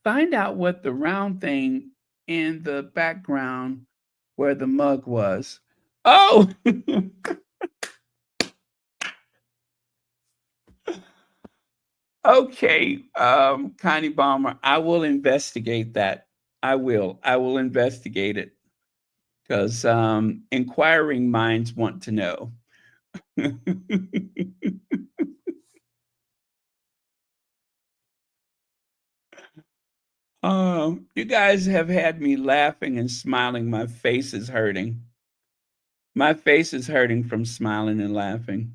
find out what the round thing in the background where the mug was. Oh, okay, Connie Bomber, I will investigate that. I will. I will investigate it because inquiring minds want to know. You guys have had me laughing and smiling. My face is hurting. My face is hurting from smiling and laughing.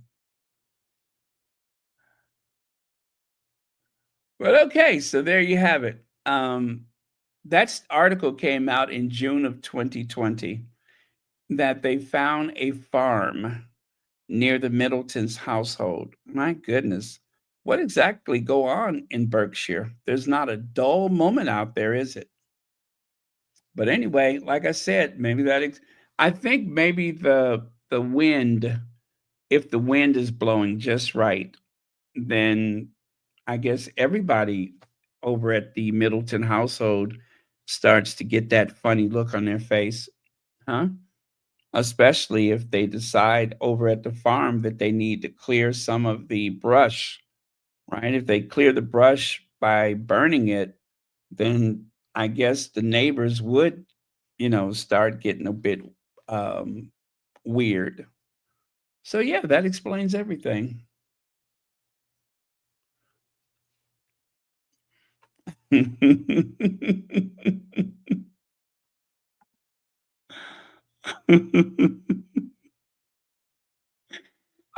But okay, so there you have it. That article came out in June of 2020 that they found a farm near the Middleton's household. My goodness, what exactly go on in Berkshire? There's not a dull moment out there, is it? But anyway, like I said, maybe I think maybe the wind, if the wind is blowing just right, then I guess everybody over at the Middleton household starts to get that funny look on their face, huh? Especially if they decide over at the farm that they need to clear some of the brush, right? If they clear the brush by burning it, then I guess the neighbors would, start getting a bit weird. So yeah, that explains everything.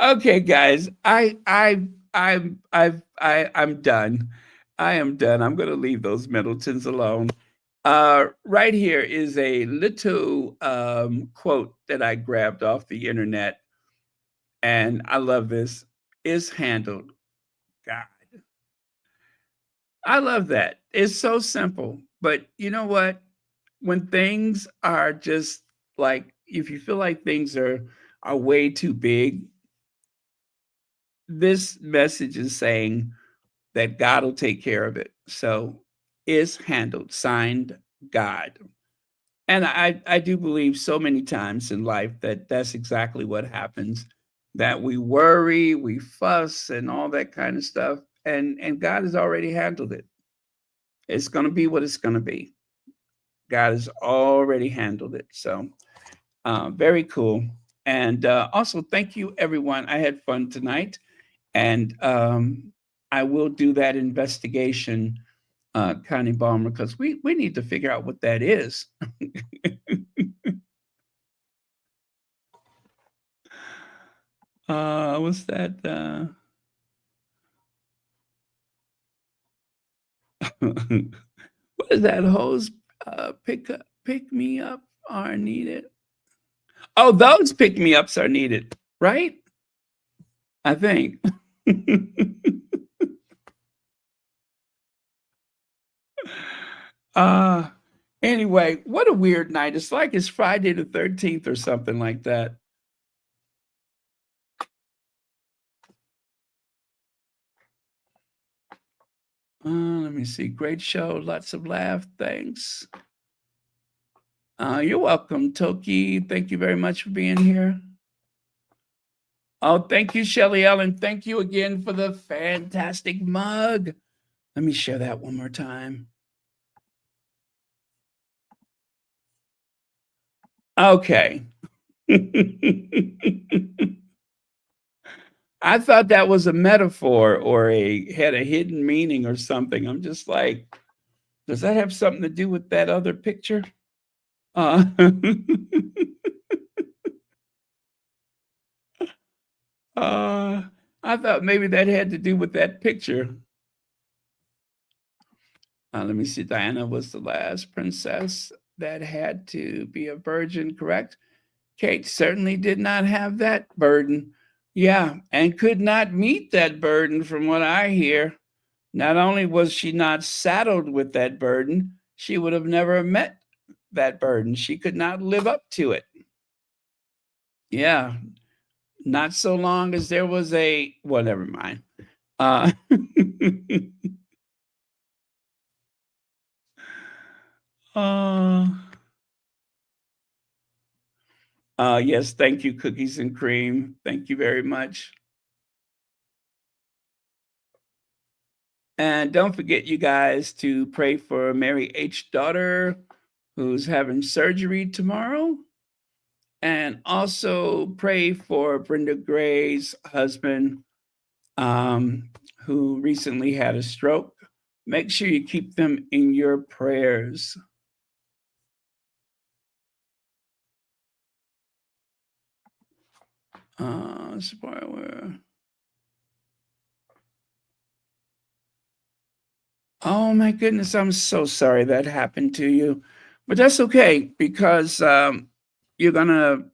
Okay, guys, I'm done. I am done. I'm going to leave those Middletons alone. Right here is a little quote that I grabbed off the internet, and I love this. Is handled. God, I love that. It's so simple, but you know what? When things are just like, if you feel like things are way too big, this message is saying that God will take care of it. So is handled, signed God. And I do believe so many times in life that that's exactly what happens, that we worry, we fuss and all that kind of stuff. And God has already handled it. It's going to be what it's going to be. God has already handled it. So very cool. And also, thank you, everyone. I had fun tonight. And I will do that investigation, Connie Balmer, because we need to figure out what that is. What's that? What is that? Hose pick me up are needed. Oh, those pick me ups are needed, right? I think. uh anyway, what a weird night. It's like it's Friday the 13th or something like that. Let me see. Great show. Lots of laugh. Thanks. You're welcome, Toki. Thank you very much for being here. Oh, thank you, Shelly Ellen. Thank you again for the fantastic mug. Let me share that one more time. Okay. I thought that was a metaphor or had a hidden meaning or something. I'm just like, does that have something to do with that other picture? I thought maybe that had to do with that picture. Let me see. Diana was the last princess that had to be a virgin, correct? Kate certainly did not have that burden. Yeah, and could not meet that burden from what I hear. Not only was she not saddled with that burden, she would have never met that burden. She could not live up to it. Yeah, not so long as there was well, never mind. uh, yes, thank you, Cookies and Cream. Thank you very much. And don't forget, you guys, to pray for Mary H. daughter, who's having surgery tomorrow. And also pray for Brenda Gray's husband, who recently had a stroke. Make sure you keep them in your prayers. Spoiler. Oh my goodness, I'm so sorry that happened to you. But that's okay, because you're gonna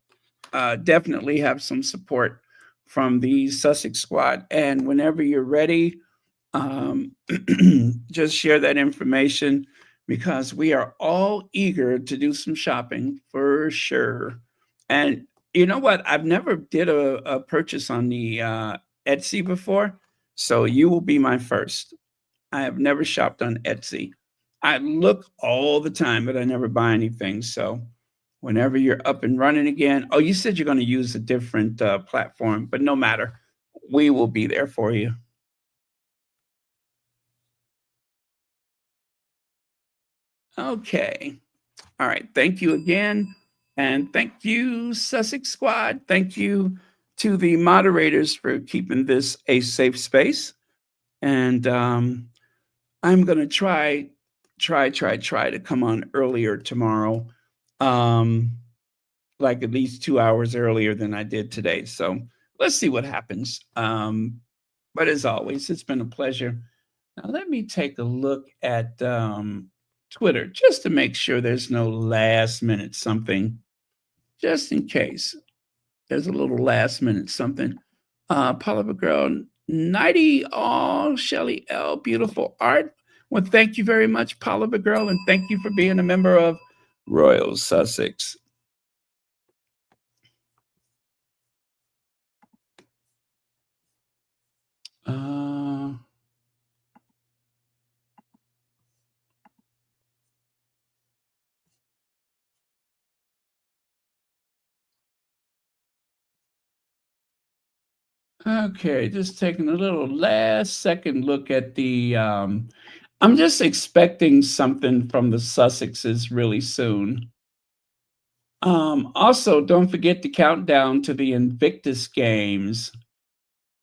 definitely have some support from the Sussex squad. And whenever you're ready, just share that information, because we are all eager to do some shopping for sure. And you know what? I've never did a purchase on the Etsy before, so you will be my first. I have never shopped on Etsy. I look all the time, but I never buy anything. So whenever you're up and running again, oh, you said you're going to use a different platform, but no matter, we will be there for you. Okay. All right. Thank you again. And thank you, Sussex Squad. Thank you to the moderators for keeping this a safe space. And I'm going to try to come on earlier tomorrow, like at least 2 hours earlier than I did today. So let's see what happens. But as always, it's been a pleasure. Now let me take a look at Twitter just to make sure there's no last minute something, just in case there's a little last minute something. Paula Girl, Nighty, all Shelly L, beautiful art. Well, thank you very much, Paula Girl, and thank you for being a member of Royal Sussex. Okay, just taking a little last second look at the I'm just expecting something from the Sussexes really soon. Also, don't forget to count down to the Invictus games.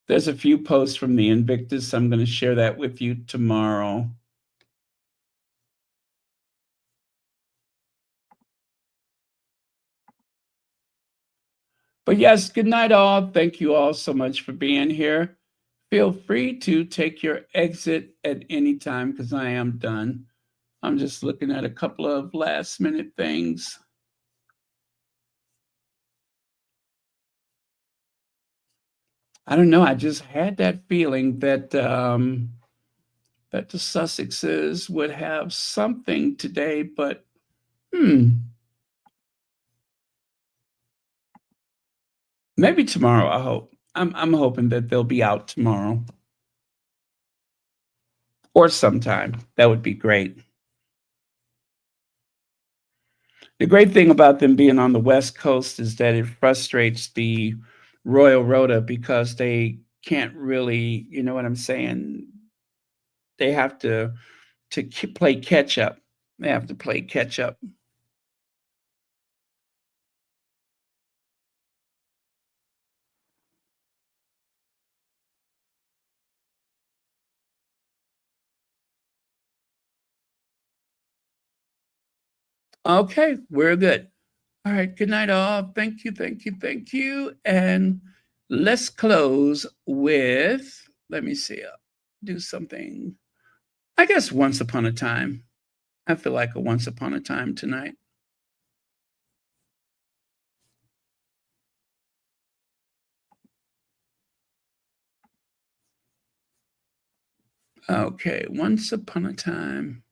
There's a few posts from the Invictus. I'm going to share that with you tomorrow. But yes, good night, all. Thank you all so much for being here. Feel free to take your exit at any time, because I am done. I'm just looking at a couple of last minute things. I don't know. I just had that feeling that that the Sussexes would have something today, but maybe tomorrow. I hope. I'm hoping that they'll be out tomorrow. or sometime. That would be great. The great thing about them being on the West Coast is that it frustrates the Royal Rota because they can't really, you know what I'm saying? They have to play catch up. They have to play catch up. Okay, we're good. All right, good night, all. Thank you, thank you, thank you. And let's close with, let me see, do something. I guess Once Upon a Time. I feel like a Once Upon a Time tonight. Okay, Once Upon a Time.